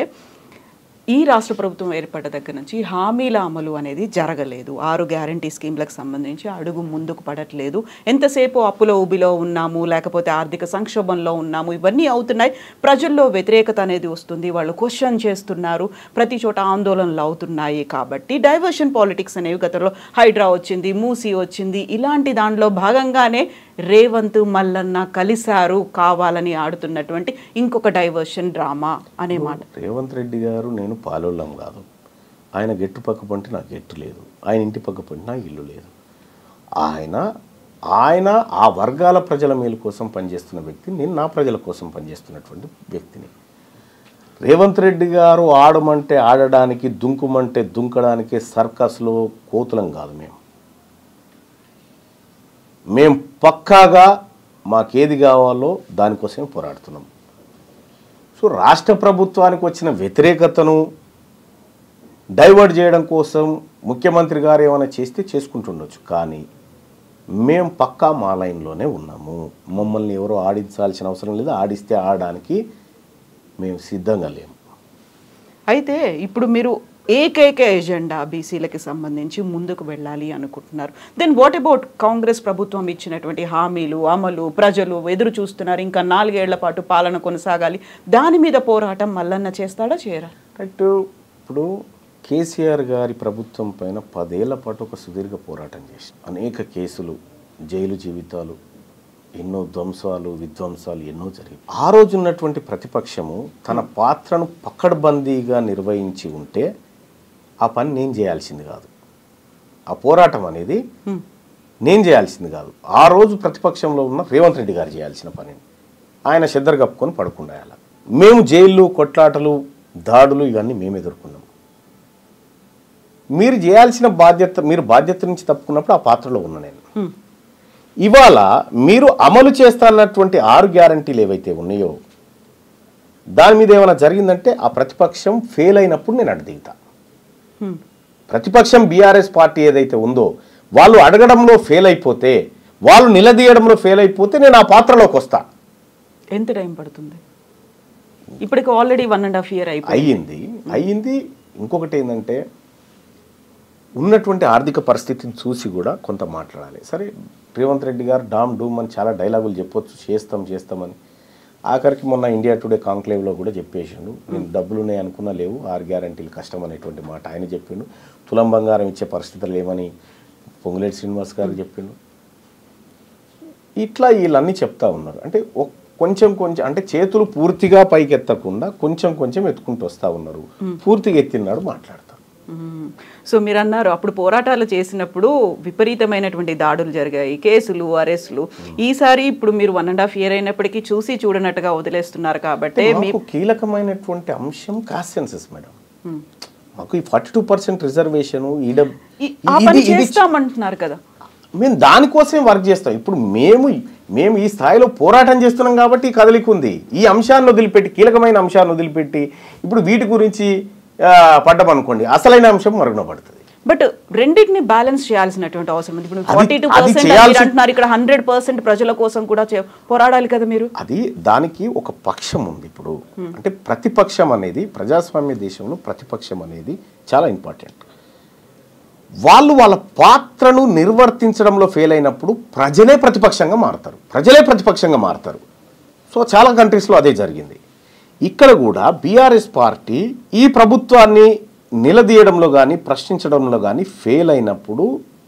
ఈ రాష్ట్ర ప్రభుత్వం ఏర్పడ్డ దగ్గర నుంచి హామీల అమలు అనేది జరగలేదు. 6 గ్యారంటీ స్కీమ్లకు సంబంధించి అడుగు ముందుకు పడట్లేదు. ఎంతసేపు అప్పులో ఊబిలో ఉన్నాము, లేకపోతే ఆర్థిక సంక్షోభంలో ఉన్నాము, ఇవన్నీ అవుతున్నాయి. ప్రజల్లో వ్యతిరేకత అనేది వస్తుంది, వాళ్ళు క్వశ్చన్ చేస్తున్నారు, ప్రతి చోట ఆందోళనలు అవుతున్నాయి. కాబట్టి డైవర్షన్ పాలిటిక్స్ అనేవి గతంలో హైడ్రా వచ్చింది, మూసీ వచ్చింది, ఇలాంటి దాంట్లో భాగంగానే రేవంత్ మల్లన్న కలిశారు, కావాలని ఆడుతున్నటువంటి ఇంకొక డైవర్షన్ డ్రామా అనే మాట.
రేవంత్ రెడ్డి గారు నేను పాలోళ్ళం కాదు, ఆయన గెట్టు పక్క పంటే నాకు గెట్టు లేదు, ఆయన ఇంటి పక్క పంటే నాకు ఇల్లు లేదు. ఆయన ఆ వర్గాల ప్రజల మేలు కోసం పనిచేస్తున్న వ్యక్తి, నేను నా ప్రజల కోసం పనిచేస్తున్నటువంటి వ్యక్తిని. రేవంత్ రెడ్డి గారు ఆడమంటే ఆడడానికి, దుంకుమంటే దుంకడానికి సర్కస్లో కోతులం కాదు. మేము పక్కాగా మాకేది కావాలో దానికోసమే పోరాడుతున్నాం. సో రాష్ట్ర ప్రభుత్వానికి వచ్చిన వ్యతిరేకతను డైవర్ట్ చేయడం కోసం ముఖ్యమంత్రి గారు ఏమైనా చేస్తే చేసుకుంటుండొచ్చు, కానీ మేము పక్కా మా లైన్లోనే ఉన్నాము. మమ్మల్ని ఎవరో ఆడించాల్సిన అవసరం లేదు, ఆడిస్తే ఆడడానికి మేము సిద్ధంగా లేము.
అయితే ఇప్పుడు మీరు ఏకైక ఎజెండా బీసీలకి సంబంధించి ముందుకు వెళ్ళాలి అనుకుంటున్నారు. దెన్ వాట్ అబౌట్ కాంగ్రెస్ ప్రభుత్వం ఇచ్చినటువంటి హామీలు అమలు? ప్రజలు ఎదురు చూస్తున్నారు, ఇంకా 4 ఏళ్ల పాటు పాలన కొనసాగాలి, దాని మీద పోరాటం మల్లన్న చేస్తాడా చేయరా?
రైట్. ఇప్పుడు కేసీఆర్ గారి ప్రభుత్వం పైన 10 ఏళ్ల పాటు ఒక సుదీర్ఘ పోరాటం చేసి అనేక కేసులు, జైలు జీవితాలు, ఎన్నో ధ్వంసాలు, విధ్వంసాలు ఎన్నో జరిగాయి. ఆ రోజు ఉన్నటువంటి ప్రతిపక్షము తన పాత్రను పకడ్బందీగా నిర్వహించి ఉంటే ఆ పని నేను చేయాల్సింది కాదు. ఆ పోరాటం అనేది నేను చేయాల్సింది కాదు. ఆ రోజు ప్రతిపక్షంలో ఉన్న రేవంత్ రెడ్డి గారు చేయాల్సిన పనిని ఆయన చెద్దరు కప్పుకొని పడుకుండాయాల. మేము జైళ్ళు, కొట్లాటలు, దాడులు ఇవన్నీ మేము ఎదుర్కొన్నాం. మీరు చేయాల్సిన బాధ్యత, మీరు బాధ్యత నుంచి తప్పుకున్నప్పుడు ఆ పాత్రలో ఉన్నా నేను. ఇవాళ మీరు అమలు చేస్తున్నటువంటి 6 గ్యారంటీలు ఏవైతే ఉన్నాయో దాని మీద ఏమైనా జరిగిందంటే ఆ ప్రతిపక్షం ఫెయిల్ అయినప్పుడు నేను అడ్డుదిగుతా. ప్రతిపక్షం బీఆర్ఎస్ పార్టీ ఏదైతే ఉందో వాళ్ళు అడగడంలో ఫెయిల్ అయిపోతే, వాళ్ళు నిలదీయడంలో ఫెయిల్ అయిపోతే నేను ఆ పాత్రలోకి వస్తా.
ఎంత టైం పడుతుంది? ఇప్పటికి ఆల్రెడీ 1.5 year
అయ్యింది. ఇంకొకటి ఏంటంటే ఉన్నటువంటి ఆర్థిక పరిస్థితిని చూసి కూడా కొంత మాట్లాడాలి. సరే, రేవంత్ రెడ్డి గారు డామ్ డూమ్ అని చాలా డైలాగులు చెప్పొచ్చు, చేస్తామని. ఆఖరికి మొన్న ఇండియా టుడే కాంక్లేవ్లో కూడా చెప్పేసిండు, నేను డబ్బులు ఉన్నాయి అనుకున్నా లేవు, 6 గ్యారంటీలు కష్టం అనేటువంటి మాట ఆయన చెప్పిండు. తులం బంగారం ఇచ్చే పరిస్థితులు లేవని పొంగులేటి శ్రీనివాస్ గారు చెప్పిండు. ఇట్లా వీళ్ళన్నీ చెప్తా ఉన్నారు. అంటే కొంచెం అంటే చేతులు పూర్తిగా పైకెత్తకుండా కొంచెం ఎత్తుకుంటూ వస్తూ ఉన్నారు. పూర్తిగా ఎత్తినాడు మాట్లాడతారు.
సో మీరు అన్నారు అప్పుడు పోరాటాలు చేసినప్పుడు విపరీతమైనటువంటి దాడులు జరిగాయి, కేసులు, అరెస్టులు. ఈసారి ఇప్పుడు మీరు 1.5 year అయినప్పటికీ చూసి చూడనట్టుగా వదిలేస్తున్నారు. కాబట్టి
మీకు కీలకమైనటువంటి అంశం కాస్ట్ సెన్సస్ మేడం. మాకు ఈ 42% రిజర్వేషన్
చేస్తామంటున్నారు కదా,
మేము దానికోసం వర్క్ చేస్తాం. ఇప్పుడు మేము ఈ స్థాయిలో పోరాటం చేస్తున్నాం కాబట్టి ఈ కదలిక ఉంది. ఈ అంశాన్ని వదిలిపెట్టి, కీలకమైన అంశాన్ని వదిలిపెట్టి ఇప్పుడు వీటి గురించి పడ్డమనుకోండి, అసలైన అంశం మరుగున పడుతుంది.
బట్ రెండింటిని బ్యాలెన్స్ చేయాల్సినటువంటి అవసరం ఉంది. ఇప్పుడు 42% అంటున్నారు, ఇక్కడ 100% ప్రజల కోసం కూడా పోరాడాలి కదా మీరు.
అది దానికి ఒక పక్షం ఉంది. ఇప్పుడు అంటే ప్రతిపక్షం అనేది, ప్రజాస్వామ్య దేశంలో ప్రతిపక్షం అనేది చాలా ఇంపార్టెంట్. వాళ్ళ పాత్రను నిర్వర్తించడంలో ఫెయిల్ అయినప్పుడు ప్రజలే ప్రతిపక్షంగా మారుతారు. సో చాలా కంట్రీస్లో అదే జరిగింది. ఇక్కడ కూడా బీఆర్ఎస్ పార్టీ ఈ ప్రభుత్వాన్ని నిలదీయడంలో కానీ ప్రశ్నించడంలో కానీ ఫెయిల్ అయినప్పుడు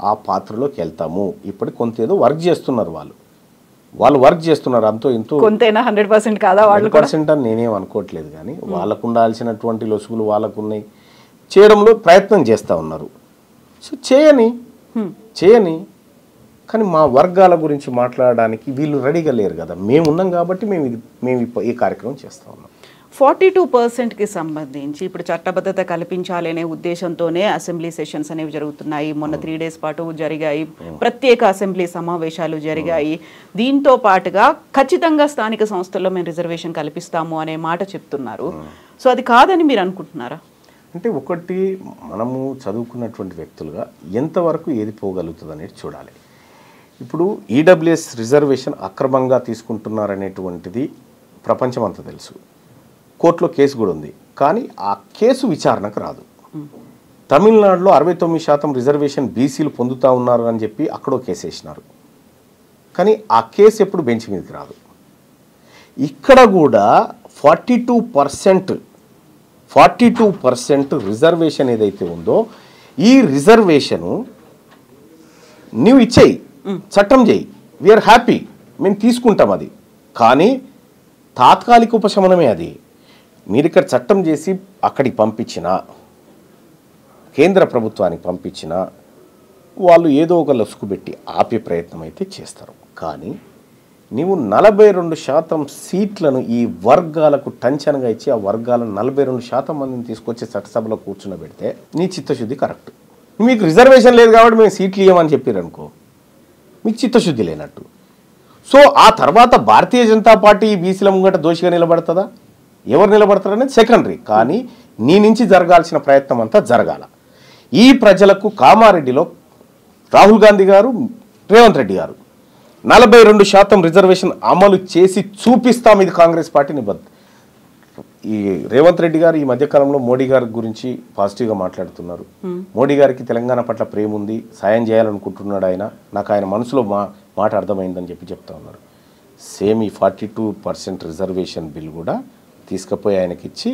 ఆ పాత్రలోకి వెళ్తాము. ఇప్పుడు కొంత ఏదో వర్క్ చేస్తున్నారు, వాళ్ళు వర్క్ చేస్తున్నారు. అంతో ఇంతో
కొంతైనా 100% కాదా?
100% అని నేనేం అనుకోవట్లేదు, కానీ వాళ్ళకు ఉండాల్సినటువంటి లొసుగులు వాళ్ళకున్నాయి, చేయడంలో ప్రయత్నం చేస్తూ ఉన్నారు. సో చేయని కానీ మా వర్గాల గురించి మాట్లాడడానికి వీళ్ళు రెడీగా లేరు కదా. మేము ఉన్నాం కాబట్టి మేము ఈ కార్యక్రమం చేస్తూ ఉన్నాం.
42%కి సంబంధించి ఇప్పుడు చట్టబద్ధత కల్పించాలి అనే ఉద్దేశంతోనే అసెంబ్లీ సెషన్స్ అనేవి జరుగుతున్నాయి. మొన్న 3 days పాటు జరిగాయి, ప్రత్యేక అసెంబ్లీ సమావేశాలు జరిగాయి. దీంతో పాటుగా ఖచ్చితంగా స్థానిక సంస్థల్లో మేము రిజర్వేషన్ కల్పిస్తాము అనే మాట చెప్తున్నారు. సో అది కాదని మీరు అనుకుంటున్నారా?
అంటే ఒకటి, మనము చదువుకున్నటువంటి వ్యక్తులుగా ఎంతవరకు ఏది పోగలుగుతుంది అనేది చూడాలి. ఇప్పుడు ఈడబ్ల్యూఎస్ రిజర్వేషన్ అక్రమంగా తీసుకుంటున్నారనేటువంటిది ప్రపంచం అంతా తెలుసు. కోర్టులో కేసు కూడా ఉంది, కానీ ఆ కేసు విచారణకు రాదు. తమిళనాడులో 69% రిజర్వేషన్ బీసీలు పొందుతూ ఉన్నారు అని చెప్పి అక్కడో కేసు వేసినారు, కానీ ఆ కేసు ఎప్పుడు బెంచ్ మీదకి రాదు. ఇక్కడ కూడా 42% రిజర్వేషన్ ఏదైతే ఉందో ఈ రిజర్వేషను నీవు ఇచ్చేయి, చట్టం చేయి, వీఆర్ హ్యాపీ, మేము తీసుకుంటాం. అది కానీ తాత్కాలిక ఉపశమనమే. అది మీరు ఇక్కడ చట్టం చేసి అక్కడికి పంపించిన, కేంద్ర ప్రభుత్వానికి పంపించిన, వాళ్ళు ఏదో ఒక లసుకు పెట్టి ఆపే ప్రయత్నం అయితే చేస్తారు. కానీ నీవు 42% సీట్లను ఈ వర్గాలకు టంచనగా ఇచ్చి ఆ వర్గాలను 42% మందిని తీసుకొచ్చి చట్టసభలో కూర్చున్నబెడితే నీ చిత్తశుద్ధి కరెక్ట్. మీకు రిజర్వేషన్ లేదు కాబట్టి మేము సీట్లు ఇవ్వమని చెప్పారు అనుకో, మీకు చిత్తశుద్ధి లేనట్టు. సో ఆ తర్వాత భారతీయ జనతా పార్టీ బీసీల ముంగట దోషిగా నిలబడుతుందా, ఎవరు నిలబడతారనేది సెకండరీ. కానీ నీ నుంచి జరగాల్సిన ప్రయత్నం అంతా జరగాల. ఈ ప్రజలకు కామారెడ్డిలో రాహుల్ గాంధీ గారు, రేవంత్ రెడ్డి గారు 42% రిజర్వేషన్ అమలు చేసి చూపిస్తాం, ఇది కాంగ్రెస్ పార్టీ నిబద్ధత. ఈ రేవంత్ రెడ్డి గారు ఈ మధ్యకాలంలో మోడీ గారి గురించి పాజిటివ్గా మాట్లాడుతున్నారు. మోడీ గారికి తెలంగాణ పట్ల ప్రేమ ఉంది, సాయం చేయాలనుకుంటున్నాడు ఆయన, నాకు ఆయన మనసులో మాట అర్థమైందని చెప్తా ఉన్నారు. సేమ్ ఈ 42% రిజర్వేషన్ బిల్ కూడా తీసుకుపోయి ఆయనకి ఇచ్చి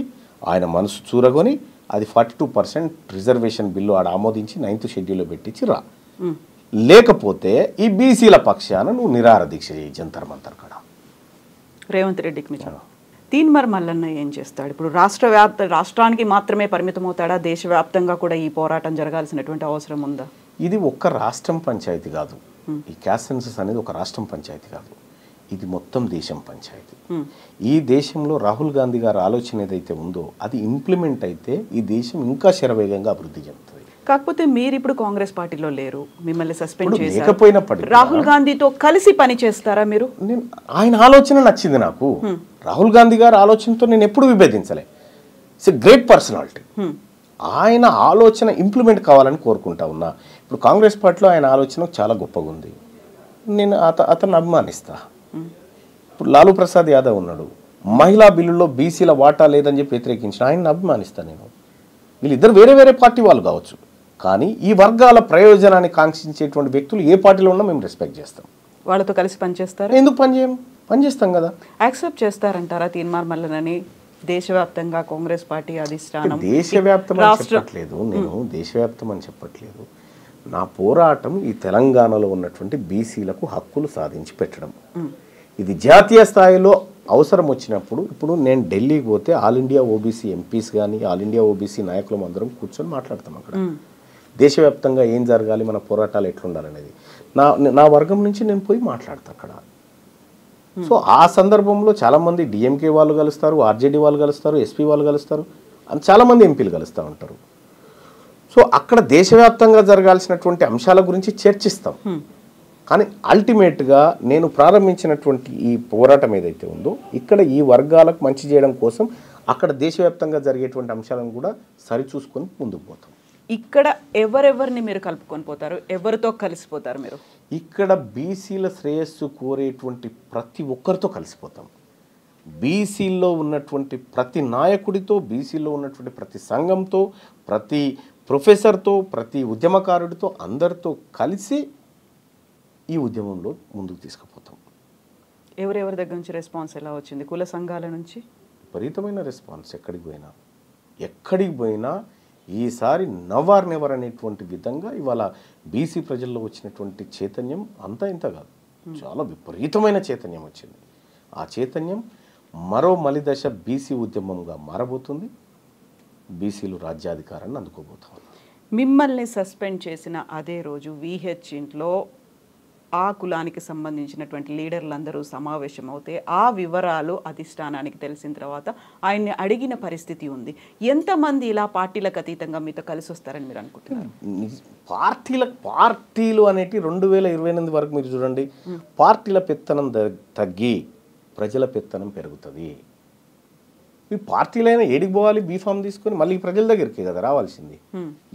ఆయన మనసు చూరగొని అది 42% రిజర్వేషన్ బిల్లు ఆడ ఆమోదించి 9th షెడ్యూల్లో పెట్టించి రా, లేకపోతే ఈ బీసీల పక్షాన నువ్వు నిరాహార దీక్ష చేయి జంతర్ మంతర్ కాడ.
రేవంత్ రెడ్డికి నిజం. తీన్మార్ మల్లన్న ఏం చేస్తాడు ఇప్పుడు? రాష్ట్రానికి మాత్రమే పరిమితమవుతాడా? దేశవ్యాప్తంగా కూడా ఈ పోరాటం జరగాల్సినటువంటి అవసరం ఉందా?
ఇది ఒక్క రాష్ట్రం పంచాయతీ కాదు, ఈ క్యాస్ట్ సెన్సస్ అనేది ఒక రాష్ట్రం పంచాయతీ కాదు, ఇది మొత్తం దేశం పంచాయతీ. ఈ దేశంలో రాహుల్ గాంధీ గారి ఆలోచన ఏదైతే ఉందో అది ఇంప్లిమెంట్ అయితే ఈ దేశం ఇంకా శరవేగంగా అభివృద్ధి చెందుతుంది.
కాకపోతే మీరు ఇప్పుడు కాంగ్రెస్ పార్టీలో లేరు, మిమ్మల్ని సస్పెండ్ చేశారు.
లేకపోయినప్పటికీ
రాహుల్ గాంధీతో కలిసి పని చేస్తారా మీరు?
నేను ఆయన ఆలోచన నచ్చింది నాకు. రాహుల్ గాంధీ గారి ఆలోచనతో నేను ఎప్పుడు విభేదించలే. It's a great personality. ఆయన ఆలోచన ఇంప్లిమెంట్ కావాలని కోరుకుంటా ఉన్నా. ఇప్పుడు కాంగ్రెస్ పార్టీలో ఆయన ఆలోచన చాలా గొప్పగా ఉంది, నేను అతన్ని అభిమానిస్తా. ఇప్పుడు లాలూ ప్రసాద్ యాదవ్ ఉన్నాడు, మహిళా బిల్లులో బీసీల వాటా లేదని చెప్పి వ్యతిరేకించిన ఆయన్ని అభిమానిస్తాను నేను. వీళ్ళిద్దరు వేరే వేరే పార్టీ వాళ్ళు కావచ్చు, కానీ ఈ వర్గాల ప్రయోజనాన్ని కాంక్షించేటువంటి వ్యక్తులు ఏ పార్టీలో ఉన్నా మేము రెస్పెక్ట్ చేస్తాం.
వాళ్ళతో కలిసి పనిచేస్తారు.
ఎందుకు పనిచేస్తాం కదా.
యాక్సెప్ట్ చేస్తారంటారా తీన్మార్ మల్లనని దేశవ్యాప్తంగా కాంగ్రెస్ పార్టీ అధిష్టానం?
దేశవ్యాప్తం అని చెప్పట్లేదు, నేను దేశవ్యాప్తం అని చెప్పట్లేదు. నా పోరాటం ఈ తెలంగాణలో ఉన్నటువంటి బీసీలకు హక్కులు సాధించి పెట్టడం. ఇది జాతీయ స్థాయిలో అవసరం వచ్చినప్పుడు, ఇప్పుడు నేను ఢిల్లీకి పోతే ఆల్ ఇండియా ఓబీసీ ఎంపీస్ కానీ ఆల్ ఇండియా ఓబీసీ నాయకులం అందరం కూర్చొని మాట్లాడతాం అక్కడ. దేశవ్యాప్తంగా ఏం జరగాలి, మన పోరాటాలు ఎట్లుండాలనేది నా వర్గం నుంచి నేను పోయి మాట్లాడతా అక్కడ. సో ఆ సందర్భంలో చాలామంది డిఎంకే వాళ్ళు కలుస్తారు, ఆర్జేడీ వాళ్ళు కలుస్తారు, ఎస్పీ వాళ్ళు కలుస్తారు, చాలామంది ఎంపీలు కలుస్తూ ఉంటారు. సో అక్కడ దేశవ్యాప్తంగా జరగాల్సినటువంటి అంశాల గురించి చర్చిస్తాం. కానీ అల్టిమేట్గా నేను ప్రారంభించినటువంటి ఈ పోరాటం ఏదైతే ఉందో ఇక్కడ ఈ వర్గాలకు మంచి చేయడం కోసం అక్కడ దేశవ్యాప్తంగా జరిగేటువంటి అంశాలను కూడా సరిచూసుకొని ముందుకు పోతాం.
ఇక్కడ ఎవరెవరిని మీరు కలుపుకొని పోతారు? ఎవరితో కలిసిపోతారు మీరు?
ఇక్కడ బీసీల శ్రేయస్సు కోరేటువంటి ప్రతి ఒక్కరితో కలిసిపోతాం. బీసీల్లో ఉన్నటువంటి ప్రతి నాయకుడితో, బీసీలో ఉన్నటువంటి ప్రతి సంఘంతో, ప్రతి ప్రొఫెసర్తో, ప్రతి ఉద్యమకారుడితో, అందరితో కలిసి ఈ ఉద్యమంలో ముందుకు తీసుకుపోతాం.
ఎవరెవరి దగ్గర నుంచి రెస్పాన్స్ ఎలా వచ్చింది? కుల సంఘాల నుంచి
విపరీతమైన రెస్పాన్స్. ఎక్కడికి పోయినా ఈసారి నవర్ నెవర్ అనేటువంటి విధంగా ఇవాళ బీసీ ప్రజల్లో వచ్చినటువంటి చైతన్యం అంతా ఇంత కాదు, చాలా విపరీతమైన చైతన్యం వచ్చింది. ఆ చైతన్యం మరో మలిదశ బీసీ ఉద్యమంగా మారబోతుంది. బీసీలు రాజ్యాధికారాన్ని అందుకోబోతా ఉన్నారు.
మిమ్మల్ని సస్పెండ్ చేసిన అదే రోజు విహెచ్ ఇంట్లో ఆ కులానికి సంబంధించినటువంటి లీడర్లందరూ సమావేశం అవుతే ఆ వివరాలు అధిష్టానానికి తెలిసిన తర్వాత ఆయన్ని అడిగిన పరిస్థితి ఉంది. ఎంతమంది ఇలా పార్టీలకు అతీతంగా మీతో కలిసి వస్తారని మీరు అనుకుంటున్నారు?
పార్టీలు అనేటి 2028 వరకు మీరు చూడండి, పార్టీల పెత్తనం తగ్గి ప్రజల పెత్తనం పెరుగుతుంది. ఈ పార్టీలైనా ఏడికి పోవాలి? బీఫామ్ తీసుకొని మళ్ళీ ప్రజల దగ్గరికి కదా రావాల్సింది.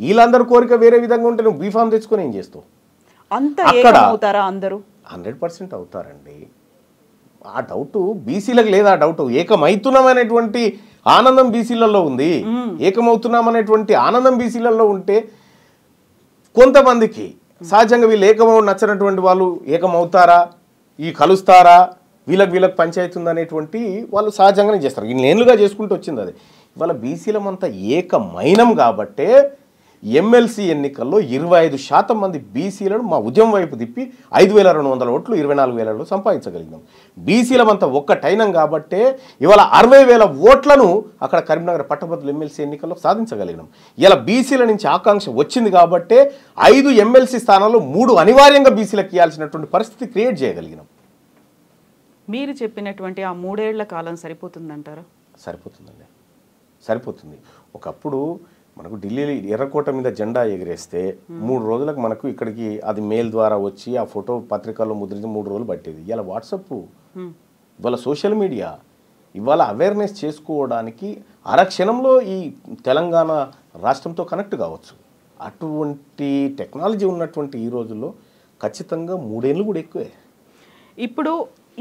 వీళ్ళందరూ కోరిక వేరే విధంగా ఉంటే నువ్వు బీఫామ్ తెచ్చుకొని ఏం చేస్తావు?
అంతా ఏకమవుతారా? అందరూ
100% అవుతారండి. ఆ డౌట్ బీసీలకు లేదా? ఆ డౌట్ ఏకమవుతున్నామనేటువంటి ఆనందం బీసీలలో ఉంది. ఏకమవుతున్నామనేటువంటి ఆనందం బీసీలలో ఉంటే కొంతమందికి సహజంగా వీళ్ళు ఏకమవు నచ్చినటువంటి వాళ్ళు ఏకమవుతారా, ఈ కలుస్తారా, వీళ్ళకి పంచాయతీ ఉందనేటువంటి వాళ్ళు సహజంగానే చేస్తారు. ఇన్నేళ్ళుగా చేసుకుంటూ వచ్చింది అది. ఇవాళ బీసీలమంతా ఏకమైనం కాబట్టే ఎమ్మెల్సీ ఎన్నికల్లో 25% మంది బీసీలను మా ఉద్యమం వైపు తిప్పి 5,200 ఓట్లు 24,000 సంపాదించగలిగినాం. బీసీలమంతా ఒక్కటైనం కాబట్టే ఇవాళ 60,000 ఓట్లను అక్కడ కరీంనగర్ పట్టభద్రుల ఎమ్మెల్సీ ఎన్నికల్లో సాధించగలిగినాం. ఇలా బీసీల నుంచి ఆకాంక్ష వచ్చింది కాబట్టే 5 ఎమ్మెల్సీ స్థానాల్లో 3 అనివార్యంగా బీసీలకు ఇవ్వాల్సినటువంటి పరిస్థితి క్రియేట్ చేయగలిగినాం.
మీరు చెప్పినటువంటి ఆ 3 ఏళ్ల కాలం సరిపోతుందంటారా?
సరిపోతుందండి, సరిపోతుంది. ఒకప్పుడు మనకు ఢిల్లీ ఎర్రకోట మీద జెండా ఎగిరేస్తే 3 రోజులకు మనకు ఇక్కడికి అది మెయిల్ ద్వారా వచ్చి ఆ ఫోటో పత్రికల్లో ముద్రించి 3 రోజులు పట్టేది. ఇవాళ వాట్సాప్, ఇవాళ సోషల్ మీడియా, ఇవాళ అవేర్నెస్ చేసుకోవడానికి అరక్షణంలో ఈ తెలంగాణ రాష్ట్రంతో కనెక్ట్ కావచ్చు. అటువంటి టెక్నాలజీ ఉన్నటువంటి ఈ రోజుల్లో ఖచ్చితంగా 3 ఏళ్ళు కూడా ఎక్కువే.
ఇప్పుడు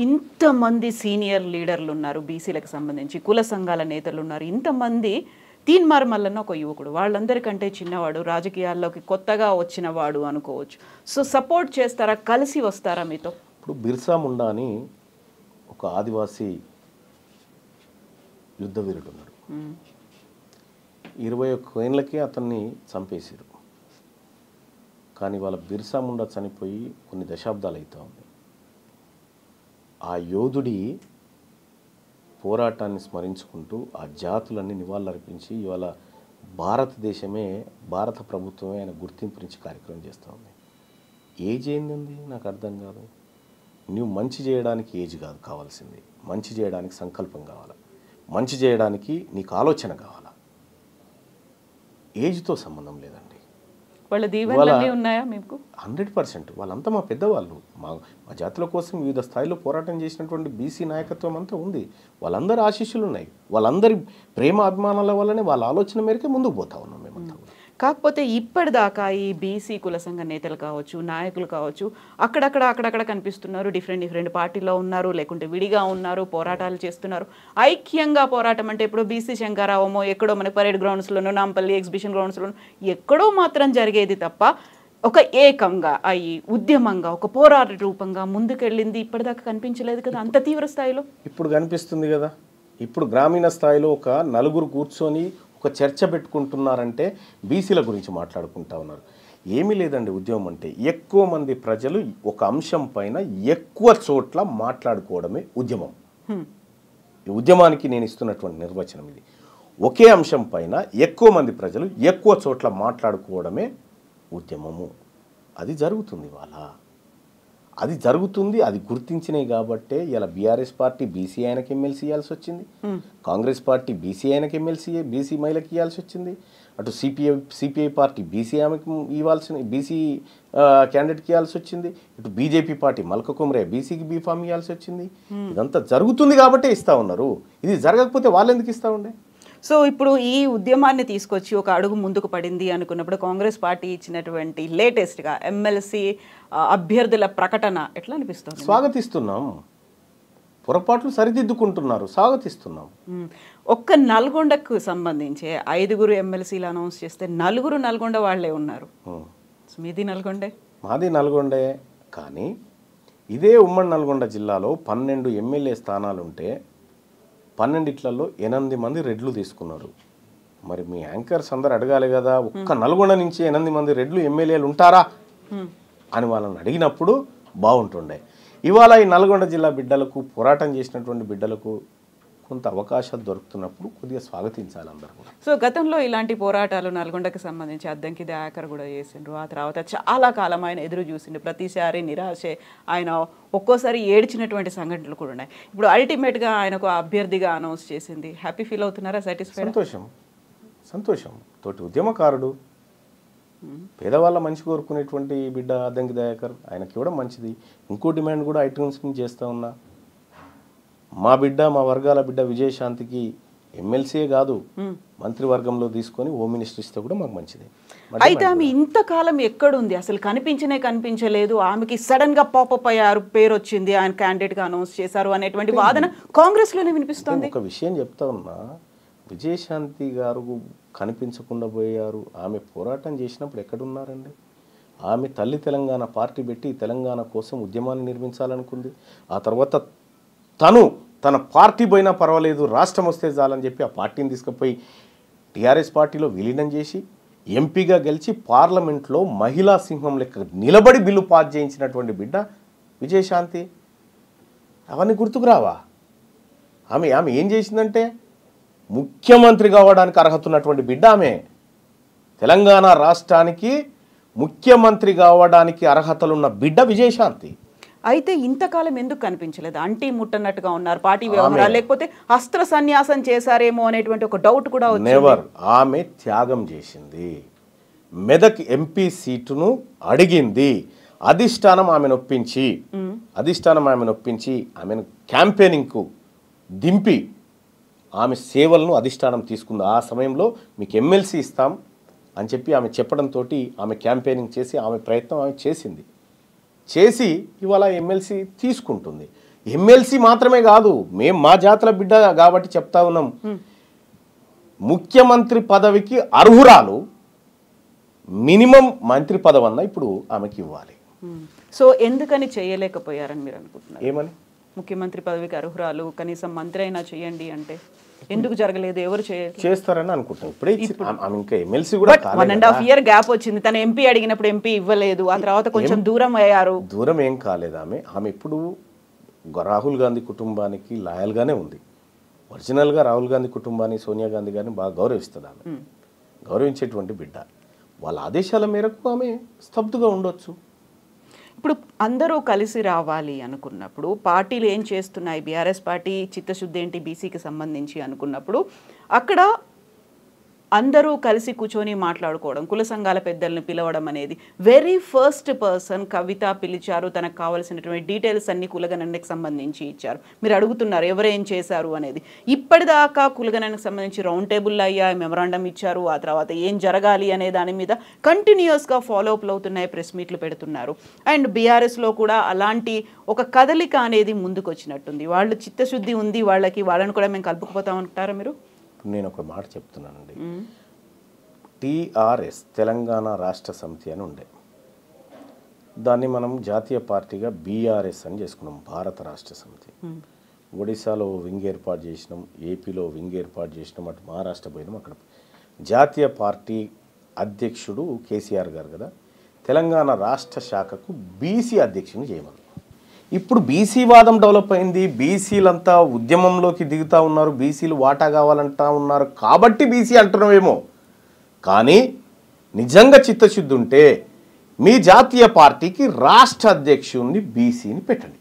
ఇంతమంది సీనియర్ లీడర్లు ఉన్నారు, బీసీలకు సంబంధించి కుల సంఘాల నేతలు ఉన్నారు, ఇంతమంది. తీన్మార్ మల్లన్న ఒక యువకుడు, వాళ్ళందరికంటే చిన్నవాడు, రాజకీయాల్లోకి కొత్తగా వచ్చిన వాడు అనుకోవచ్చు. సో సపోర్ట్ చేస్తారా? కలిసి వస్తారా మీతో?
ఇప్పుడు బిర్సా ముండా అని ఒక ఆదివాసీ యుద్ధ వీరుడు ఉన్నాడు. 21 ఏళ్ళకే అతన్ని చంపేశారు. కానీ వాళ్ళ బిర్సా ముండా చనిపోయి కొన్ని దశాబ్దాలు అవుతా ఉంది. ఆ యోధుడి పోరాటాన్ని స్మరించుకుంటూ ఆ జాతులన్నీ నివాళులర్పించి ఇవాళ భారతదేశమే, భారత ప్రభుత్వమే ఆయన గుర్తింపునిచ్చి కార్యక్రమం చేస్తూ ఉంది. ఏజ్ ఏందండి నాకు అర్థం కాదు. నువ్వు మంచి చేయడానికి ఏజ్ కాదు కావాల్సింది, మంచి చేయడానికి సంకల్పం కావాలి, మంచి చేయడానికి నీకు ఆలోచన కావాలా. ఏజ్తో సంబంధం లేదండి.
వాళ్ళ దీవెనలన్నీ ఉన్నాయా మీకు?
100%. వాళ్ళంతా మా పెద్దవాళ్ళు, మా జాతుల కోసం వివిధ స్థాయిలో పోరాటం చేసినటువంటి బీసీ నాయకత్వం అంతా ఉంది. వాళ్ళందరి ఆశీస్సులు ఉన్నాయి. వాళ్ళందరి ప్రేమ అభిమానాల వల్లనే వాళ్ళ ఆలోచన మేరకే ముందుకు పోతా ఉన్నాం మేమంతా.
కాకపోతే ఇప్పటిదాకా ఈ బీసీ కుల సంఘ నేతలు కావచ్చు, నాయకులు కావచ్చు, అక్కడక్కడ కనిపిస్తున్నారు. డిఫరెంట్ పార్టీలో ఉన్నారు, లేకుంటే విడిగా ఉన్నారు, పోరాటాలు చేస్తున్నారు. ఐక్యంగా పోరాటం అంటే ఇప్పుడు బీసీ శంకరావమో ఎక్కడో మన పరేడ్ గ్రౌండ్స్లోనో, నాంపల్లి ఎగ్జిబిషన్ గ్రౌండ్స్లోనో ఎక్కడో మాత్రం జరిగేది తప్ప ఒక ఏకంగా అయ్యి ఉద్యమంగా ఒక పోరాట రూపంగా ముందుకెళ్ళింది ఇప్పటిదాకా కనిపించలేదు కదా అంత తీవ్ర స్థాయిలో.
ఇప్పుడు కనిపిస్తుంది కదా. ఇప్పుడు గ్రామీణ స్థాయిలో ఒక నలుగురు కూర్చొని ఒక చర్చ పెట్టుకుంటున్నారంటే బీసీల గురించి మాట్లాడుకుంటా ఉన్నారు. ఏమీ లేదండి. ఉద్యమం అంటే ఎక్కువ మంది ప్రజలు ఒక అంశం పైన ఎక్కువ చోట్ల మాట్లాడుకోవడమే ఉద్యమం. ఈ ఉద్యమానికి నేను ఇస్తున్నటువంటి నిర్వచనం ఇది. ఒకే అంశం పైన ఎక్కువ మంది ప్రజలు ఎక్కువ చోట్ల మాట్లాడుకోవడమే ఉద్యమము. అది జరుగుతుంది ఇవాళ, అది జరుగుతుంది. అది గుర్తించినాయి కాబట్టే ఇలా బీఆర్ఎస్ పార్టీ బీసీ ఆయనకి ఎమ్మెల్సీ ఇవ్వాల్సి వచ్చింది, కాంగ్రెస్ పార్టీ బీసీ ఆయనకి ఎమ్మెల్సీ బీసీ మహిళకి ఇవ్వాల్సి వచ్చింది, అటు సిపిఐ పార్టీ బీసీ ఆమెకి ఇవ్వాల్సిన బీసీ క్యాండిడేట్కి ఇవ్వాల్సి వచ్చింది, ఇటు బీజేపీ పార్టీ మల్క కుమరే బీసీకి బీఫామ్ ఇవ్వాల్సి వచ్చింది. ఇదంతా జరుగుతుంది కాబట్టే ఇస్తూ ఉన్నారు. ఇది జరగకపోతే వాళ్ళు ఎందుకు ఇస్తూ ఉండే?
సో ఇప్పుడు ఈ ఉద్యమాన్ని తీసుకొచ్చి ఒక అడుగు ముందుకు పడింది అనుకున్నప్పుడు కాంగ్రెస్ పార్టీ ఇచ్చినటువంటి లేటెస్ట్గా ఎమ్మెల్సీ అభ్యర్థుల ప్రకటన ఎట్లా అనిపిస్తుంది?
స్వాగతిస్తున్నాం. పొరపాట్లు సరిదిద్దుకుంటున్నారు, స్వాగతిస్తున్నాం.
ఒక్క నల్గొండకు సంబంధించి 5 ఎమ్మెల్సీలు అనౌన్స్ చేస్తే 4 నల్గొండ వాళ్ళే ఉన్నారు. మీది నల్గొండే?
మాది నల్గొండే. కానీ ఇదే ఉమ్మడి నల్గొండ జిల్లాలో 12 ఎమ్మెల్యే స్థానాలుంటే 12లలో 8 మంది రెడ్లు తీసుకున్నారు. మరి మీ యాంకర్స్ అందరు అడగాలి కదా, ఒక్క నల్గొండ నుంచి 8 మంది రెడ్లు ఎమ్మెల్యేలు ఉంటారా అని వాళ్ళని అడిగినప్పుడు బాగుంటుండే. ఇవాళ ఈ నల్గొండ జిల్లా బిడ్డలకు, పోరాటం చేసినటువంటి బిడ్డలకు కొంత అవకాశాలు దొరుకుతున్నప్పుడు కొద్దిగా స్వాగతించాలి అందరూ కూడా.
సో గతంలో ఇలాంటి పోరాటాలు నల్గొండకు సంబంధించి అద్దంకి దయాకర్ కూడా చేసిండ్రు. ఆ తర్వాత చాలా కాలం ఆయన ఎదురు చూసిండు. ప్రతిసారి నిరాశే, ఆయన ఒక్కోసారి ఏడ్చినటువంటి సంఘటనలు కూడా ఉన్నాయి. ఇప్పుడు అల్టిమేట్గా ఆయనకు అభ్యర్థిగా అనౌన్స్ చేసింది. హ్యాపీ ఫీల్ అవుతున్నారా? సాటిస్ఫైడ్?
సంతోషం. తోటి ఉద్యమకారుడు, పేదవాళ్ళ మంచి కోరుకునేటువంటి బిడ్డ అద్దంకి దయాకర్, ఆయనకి ఇవ్వడం మంచిది. ఇంకో డిమాండ్ కూడా ఐటమ్స్ చేస్తూ ఉన్నా. మా బిడ్డ, మా వర్గాల బిడ్డ విజయశాంతికి ఎమ్మెల్సీయే కాదు మంత్రివర్గంలో తీసుకొని హోమ్ మినిస్టర్ ఇస్తే కూడా మాకు మంచిది.
అయితే ఆమె ఇంతకాలం ఎక్కడుంది? అసలు కనిపించలేదు. ఆమెకి సడన్ గా పాపప్ అయ్యారు, పేరు వచ్చింది, ఆయన క్యాండిడేట్ గా అనౌన్స్ చేశారు అనేటువంటి వాదన కాంగ్రెస్ లోనే వినిపిస్తోంది.
ఒక విషయం చెప్తా ఉన్నా, విజయశాంతి గారు కనిపించకుండా పోయారు. ఆమె పోరాటం చేసినప్పుడు ఎక్కడున్నారండి? ఆమె తల్లి తెలంగాణ పార్టీ పెట్టి తెలంగాణ కోసం ఉద్యమాన్ని నిర్మించాలనుకుంది. ఆ తర్వాత తన పార్టీ పోయినా పర్వాలేదు, రాష్ట్రం వస్తే చాలని చెప్పి ఆ పార్టీని తీసుకుపోయి టీఆర్ఎస్ పార్టీలో విలీనం చేసి ఎంపీగా గెలిచి పార్లమెంట్లో మహిళా సింహం లెక్క నిలబడి బిల్లు పాస్ చేయించినటువంటి బిడ్డ విజయశాంతి. అవన్నీ గుర్తుకు రావా? ఆమె ఏం చేసిందంటే ముఖ్యమంత్రి కావడానికి అర్హత ఉన్నటువంటి బిడ్డ ఆమె. తెలంగాణ రాష్ట్రానికి ముఖ్యమంత్రి కావడానికి అర్హతలున్న బిడ్డ విజయశాంతి.
అయితే ఇంతకాలం ఎందుకు కనిపించలేదు? అంటీ ముట్టనట్టుగా ఉన్నారు పార్టీ వ్యవహారాలు, లేకపోతే అస్త్ర సన్యాసం చేశారేమో అనేటువంటి ఒక డౌట్ కూడా వచ్చింది.
నెవర్. ఆమె త్యాగం చేసింది. మెదక్ ఎంపీ సీటును అడిగింది. అధిష్టానం ఆమెను ఒప్పించి ఆమెను క్యాంపెయినింగ్కు దింపి ఆమె సేవలను అధిష్టానం తీసుకుంది. ఆ సమయంలో మీకు ఎమ్మెల్సీ ఇస్తాం అని చెప్పి ఆమె చెప్పడంతో ఆమె క్యాంపెయినింగ్ చేసి ఆమె ప్రయత్నం ఆమె చేసి ఇవాళ ఎమ్మెల్సీ తీసుకుంటుంది. ఎమ్మెల్సీ మాత్రమే కాదు, మేము మా జాతుల బిడ్డ కాబట్టి చెప్తా ఉన్నాం, ముఖ్యమంత్రి పదవికి అర్హురాలు. మినిమం మంత్రి పదవన్నా ఇప్పుడు ఆమెకి ఇవ్వాలి.
సో ఎందుకని చేయలేకపోయారని మీరు అనుకుంటున్నారు?
ఏమని?
ముఖ్యమంత్రి పదవికి అర్హురాలు, కనీసం మంత్రి అయినా చేయండి అంటే ఎందుకు జరగలేదు, ఎవరు
చేస్తారని అనుకుంటున్నాం. ఇప్పుడే ఆమె ఇంకా ఎమ్మెల్సీ కూడా
1.5 year గ్యాప్ వచ్చింది. తన ఎంపీ అడిగినప్పుడు ఎంపీ ఇవ్వలేదు, ఆ తర్వాత కొంచెం దూరం అయ్యారు.
దూరం ఏం కాలేదు. ఆమె ఇప్పుడు రాహుల్ గాంధీ కుటుంబానికి లాయల్గానే ఉంది. ఒరిజినల్గా రాహుల్ గాంధీ కుటుంబాన్ని, సోనియా గాంధీ గారిని బాగా గౌరవిస్తుంది. ఆమె గౌరవించేటువంటి బిడ్డ. వాళ్ళ ఆదేశాల మేరకు ఆమె స్తబ్దుగా ఉండొచ్చు.
ఇప్పుడు అందరూ కలిసి రావాలి అనుకున్నప్పుడు పార్టీలు ఏం చేస్తున్నాయి, బీఆర్ఎస్ పార్టీ చిత్తశుద్ధి ఏంటి బీసీకి సంబంధించి అనుకున్నప్పుడు అక్కడ అందరూ కలిసి కూర్చొని మాట్లాడుకోవడం, కుల సంఘాల పెద్దల్ని పిలవడం అనేది వెరీ ఫస్ట్ పర్సన్ కవిత పిలిచారు. తనకు కావాల్సినటువంటి డీటెయిల్స్ అన్ని కులగణనకి సంబంధించి ఇచ్చారు. మీరు అడుగుతున్నారు ఎవరేం చేశారు అనేది. ఇప్పటిదాకా కులగణనకు సంబంధించి రౌండ్ టేబుల్ అయ్యాయి, మెమరాండం ఇచ్చారు. ఆ తర్వాత ఏం జరగాలి అనే దాని మీద కంటిన్యూస్గా ఫాలోఅప్లు అవుతున్నాయి, ప్రెస్ మీట్లు పెడుతున్నారు. అండ్ బీఆర్ఎస్లో కూడా అలాంటి ఒక కదలిక అనేది ముందుకు వచ్చినట్టుంది. వాళ్ళు చిత్తశుద్ధి ఉంది వాళ్ళకి, వాళ్ళని కూడా మేము కలుపుకుపోతామంటారా మీరు?
నేను ఒక మాట చెప్తున్నానండి. టీఆర్ఎస్ తెలంగాణ రాష్ట్ర సమితి అని ఉండే, దాన్ని మనం జాతీయ పార్టీగా బీఆర్ఎస్ అని చేసుకున్నాం, భారత రాష్ట్ర సమితి. ఒడిశాలో వింగ్ ఏర్పాటు చేసినాం, ఏపీలో వింగ్ ఏర్పాటు చేసినాం, అటు మహారాష్ట్ర పోయినాం. అక్కడ జాతీయ పార్టీ అధ్యక్షుడు కేసీఆర్ గారు కదా, తెలంగాణ రాష్ట్ర శాఖకు బీసీ అధ్యక్షుని చేయమని. ఇప్పుడు బీసీ వాదం డెవలప్ అయింది. బీసీలంతా ఉద్యమంలోకి దిగుతూ ఉన్నారు, బీసీలు వాటా కావాలంటా ఉన్నారు కాబట్టి బీసీ అంటున్నామేమో. కానీ నిజంగా చిత్తశుద్ధి ఉంటే మీ జాతీయ పార్టీకి రాష్ట్ర అధ్యక్షుడిని బీసీని పెట్టండి.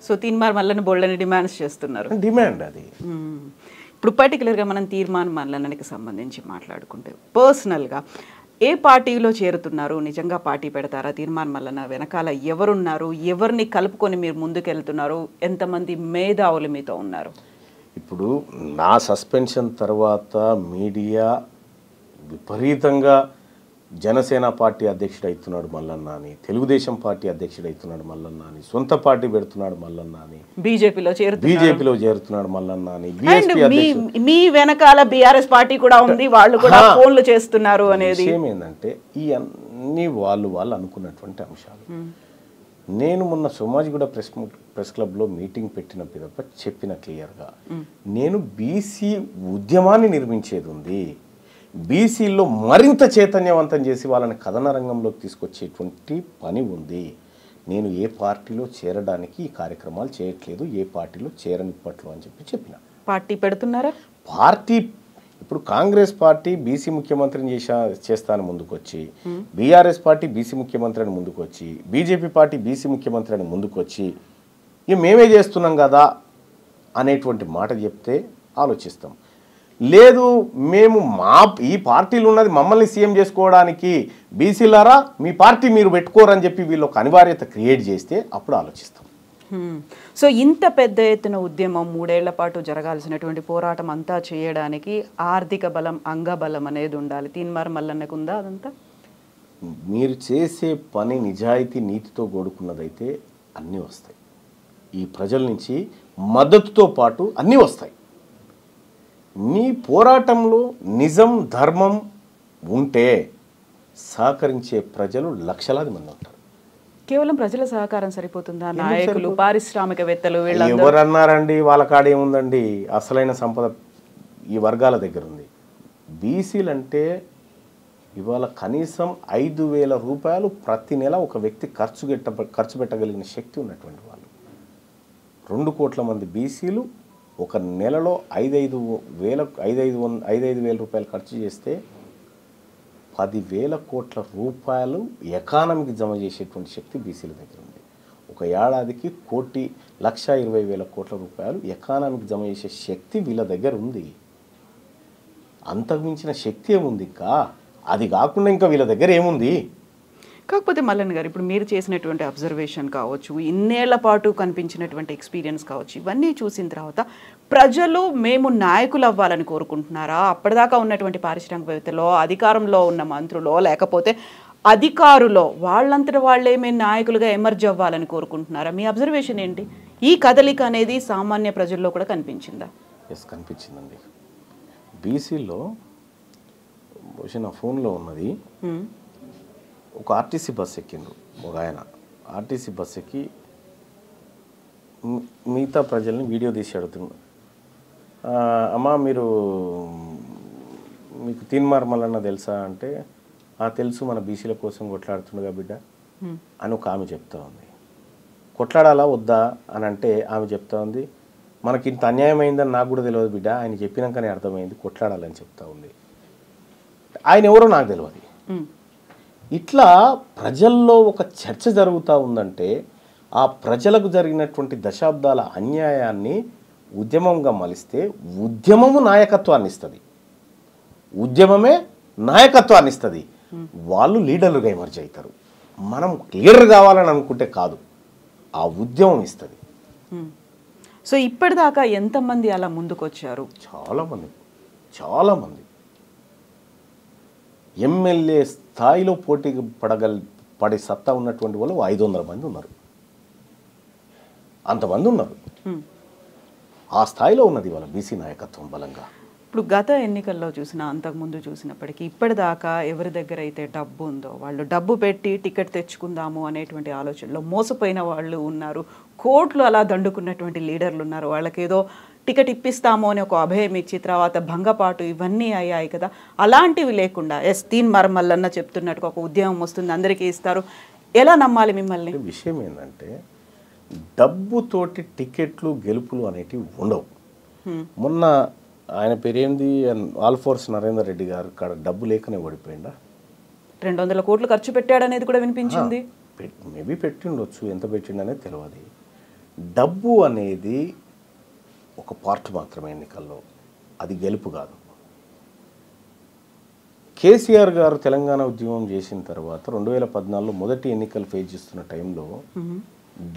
సో తీర్మార్ మల్లన్న బోల్డని డిమాండ్స్ చేస్తున్నారు.
డిమాండ్ అది.
ఇప్పుడు పర్టికులర్గా మనం తీర్మాన్ మల్లన్నకి సంబంధించి మాట్లాడుకుంటే పర్సనల్గా ఏ పార్టీలో చేరుతున్నారు, నిజంగా పార్టీ పెడతారా, తీర్మాన్ మల్లన్న వెనకాల ఎవరున్నారు, ఎవరిని కలుపుకొని మీరు ముందుకెళ్తున్నారు, ఎంతమంది మేధావులు మీతో ఉన్నారు?
ఇప్పుడు నా సస్పెన్షన్ తర్వాత మీడియా విపరీతంగా జనసేన పార్టీ అధ్యక్షుడు అవుతున్నాడు మల్లన్న అని, తెలుగుదేశం పార్టీ అధ్యక్షుడు అవుతున్నాడు మల్లన్న అని, సొంత పార్టీ పెడుతున్నాడు మల్లన్న అని, బీజేపీలో చేరుతున్నాడు మల్లన్న అని,
మీ వెనకాల బీఆర్ఎస్ పార్టీ కూడా ఉంది, వాళ్ళు కూడా ఫోన్లు చేస్తున్నారు అనేది
విషయం ఏంటంటే ఈ అన్ని వాళ్ళు అనుకున్నటువంటి అంశాలు. నేను మొన్న సోమాజిగూడ ప్రెస్ క్లబ్లో మీటింగ్ పెట్టిన పిదప చెప్పిన క్లియర్గా, నేను బీసీ ఉద్యమాన్ని నిర్మించేది ఉంది, బీసీల్లో మరింత చైతన్యవంతం చేసి వాళ్ళని కథన రంగంలోకి తీసుకొచ్చేటువంటి పని ఉంది. నేను ఏ పార్టీలో చేరడానికి ఈ కార్యక్రమాలు చేయట్లేదు, ఏ పార్టీలో చేరనిప్పట్లో అని చెప్పిన.
పార్టీ పెడుతున్నారా?
పార్టీ ఇప్పుడు కాంగ్రెస్ పార్టీ బీసీ ముఖ్యమంత్రిని చేస్తాను ముందుకొచ్చి, బీఆర్ఎస్ పార్టీ బీసీ ముఖ్యమంత్రి అని ముందుకొచ్చి, బీజేపీ పార్టీ బీసీ ముఖ్యమంత్రి అని ముందుకొచ్చి ఇక మేమే చేస్తున్నాం కదా అనేటువంటి మాట చెప్తే ఆలోచిస్తాం. లేదు మేము ఈ పార్టీలు ఉన్నది మమ్మల్ని సీఎం చేసుకోవడానికి, బీసీలారా మీ పార్టీ మీరు పెట్టుకోరని చెప్పి వీళ్ళు ఒక అనివార్యత క్రియేట్ చేస్తే అప్పుడు ఆలోచిస్తాం.
సో ఇంత పెద్ద ఎత్తున ఉద్యమం 3 ఏళ్ల పాటు జరగాల్సినటువంటి పోరాటం అంతా చేయడానికి ఆర్థిక బలం, అంగబలం అనేది ఉండాలి. తీన్మార్ మల్లన్నకు ఉందా అదంతా?
మీరు చేసే పని నిజాయితీ నీతితో కూడుకున్నదైతే అన్నీ వస్తాయి. ఈ ప్రజల నుంచి మద్దతుతో పాటు అన్నీ వస్తాయి. నీ పోరాటంలో నిజం, ధర్మం ఉంటే సహకరించే ప్రజలు లక్షలాది మంది ఉంటారు.
కేవలం ప్రజల సహకారం సరిపోతుందా? నాయకులు, పారిశ్రామికవేత్తలు
ఎవరన్నారండి? వాళ్ళ కాడ ఏముందండి? అసలైన సంపద ఈ వర్గాల దగ్గర ఉంది. బీసీలు అంటే ఇవాళ కనీసం 5,000 రూపాయలు ప్రతి నెల ఒక వ్యక్తి ఖర్చు పెట్టగలిగిన శక్తి ఉన్నటువంటి వాళ్ళు. 2 కోట్ల మంది బీసీలు ఒక నెలలో 5,000 రూపాయలు ఖర్చు చేస్తే 10,000 కోట్ల రూపాయలు ఎకానమీకి జమ చేసేటువంటి శక్తి బీసీల దగ్గర ఉంది. ఒక ఏడాదికి 1,20,000 కోట్ల రూపాయలు ఎకానమీకి జమ చేసే శక్తి వీళ్ళ దగ్గర ఉంది. అంతకుమించిన శక్తి ఏముంది? ఇంకా అది కాకుండా ఇంకా వీళ్ళ దగ్గర ఏముంది?
కాకపోతే మల్లన్న గారు, ఇప్పుడు మీరు చేసినటువంటి అబ్జర్వేషన్ కావచ్చు, ఇన్నేళ్ల పాటు కనిపించినటువంటి ఎక్స్పీరియన్స్ కావచ్చు, ఇవన్నీ చూసిన తర్వాత ప్రజలు మేము నాయకులు అవ్వాలని కోరుకుంటున్నారా? అప్పటిదాకా ఉన్నటువంటి పారిశ్రామికవేత్తలో, అధికారంలో ఉన్న మంత్రులో, లేకపోతే అధికారులో వాళ్ళంతటి వాళ్ళే మేము నాయకులుగా ఎమర్జ్ అవ్వాలని కోరుకుంటున్నారా? మీ అబ్జర్వేషన్ ఏంటి? ఈ కదలిక అనేది సామాన్య ప్రజల్లో కూడా కనిపించిందా?
ఎస్, కనిపించిందండి. బీసీలో బహుశా నా ఫోన్లో ఉన్నది, ఒక ఆర్టీసీ బస్ ఎక్కిండు ఒక ఆయన. ఆర్టీసీ బస్ ఎక్కి మిగతా ప్రజల్ని వీడియో తీసి అడుగుతున్నా, అమ్మా మీకు తీన్మార్ మల్లన్న తెలుసా అంటే, తెలుసు, మన బీసీల కోసం కొట్లాడుతుండగా బిడ్డ అని ఒక ఆమె చెప్తా ఉంది. కొట్లాడాలా వద్దా అని అంటే ఆమె చెప్తా ఉంది, మనకి ఇంత అన్యాయం అయిందని నాకు కూడా తెలియదు బిడ్డ, ఆయన చెప్పినాకనే అర్థమైంది, కొట్లాడాలని చెప్తా ఉంది. ఆయన ఎవరో నాకు తెలియదు. ఇట్లా ప్రజల్లో ఒక చర్చ జరుగుతూ ఉందంటే ఆ ప్రజలకు జరిగినటువంటి దశాబ్దాల అన్యాయాన్ని ఉద్యమంగా మలిస్తే ఉద్యమము నాయకత్వాన్ని ఇస్తుంది, ఉద్యమమే నాయకత్వాన్ని ఇస్తుంది. వాళ్ళు లీడర్లుగా ఎమర్జ్ అవుతారు. మనం లీడర్ కావాలని అనుకుంటే కాదు, ఆ ఉద్యమం ఇస్తుంది.
సో ఇప్పటిదాకా ఎంతమంది అలా ముందుకు వచ్చారు?
చాలామంది ఎమ్మెల్యే స్థాయిలో పోటీ పడే సత్తా ఉన్నటువంటి వాళ్ళు 500 మంది ఉన్నారు. అంతమంది ఉన్నారు. ఆ స్థాయిలో ఉన్నది వాళ్ళ బీసీ నాయకత్వం బలంగా.
ఇప్పుడు గత ఎన్నికల్లో చూసినా, అంతకుముందు చూసినప్పటికీ ఇప్పటిదాకా ఎవరి దగ్గర అయితే డబ్బు ఉందో వాళ్ళు డబ్బు పెట్టి టికెట్ తెచ్చుకుందాము అనేటువంటి ఆలోచనలో మోసపోయిన వాళ్ళు ఉన్నారు. కోట్లు అలా దండుకున్నటువంటి లీడర్లు ఉన్నారు. వాళ్ళకేదో టికెట్ ఇప్పిస్తాము అని ఒక అభయం ఇచ్చి తర్వాత భంగపాటు ఇవన్నీ అయ్యాయి కదా. అలాంటివి లేకుండా తీన్మార్ మల్లన్న చెప్తున్నట్టుగా ఒక ఉద్యమం వస్తుంది, అందరికీ ఇస్తారు, ఎలా నమ్మాలి మిమ్మల్ని?
విషయం ఏంటంటే డబ్బుతోటి టికెట్లు గెలుపులు అనేటివి ఉండవు. మొన్న ఆయన పేరేంది, ఆల్ఫోర్స్ నరేందర్ రెడ్డి గారు కాడ డబ్బు లేకనే ఓడిపోయిందా?
200 కోట్లు ఖర్చు పెట్టాడనేది కూడా వినిపించింది.
మేబీ పెట్టిండొచ్చు, ఎంత పెట్టిండనేది తెలియదు. డబ్బు అనేది ఒక పార్ట్ మాత్రమే ఎన్నికల్లో, అది గెలుపు కాదు. కేసీఆర్ గారు తెలంగాణ ఉద్యమం చేసిన తర్వాత 2014లో మొదటి ఎన్నికలు ఫేస్ చేస్తున్న టైంలో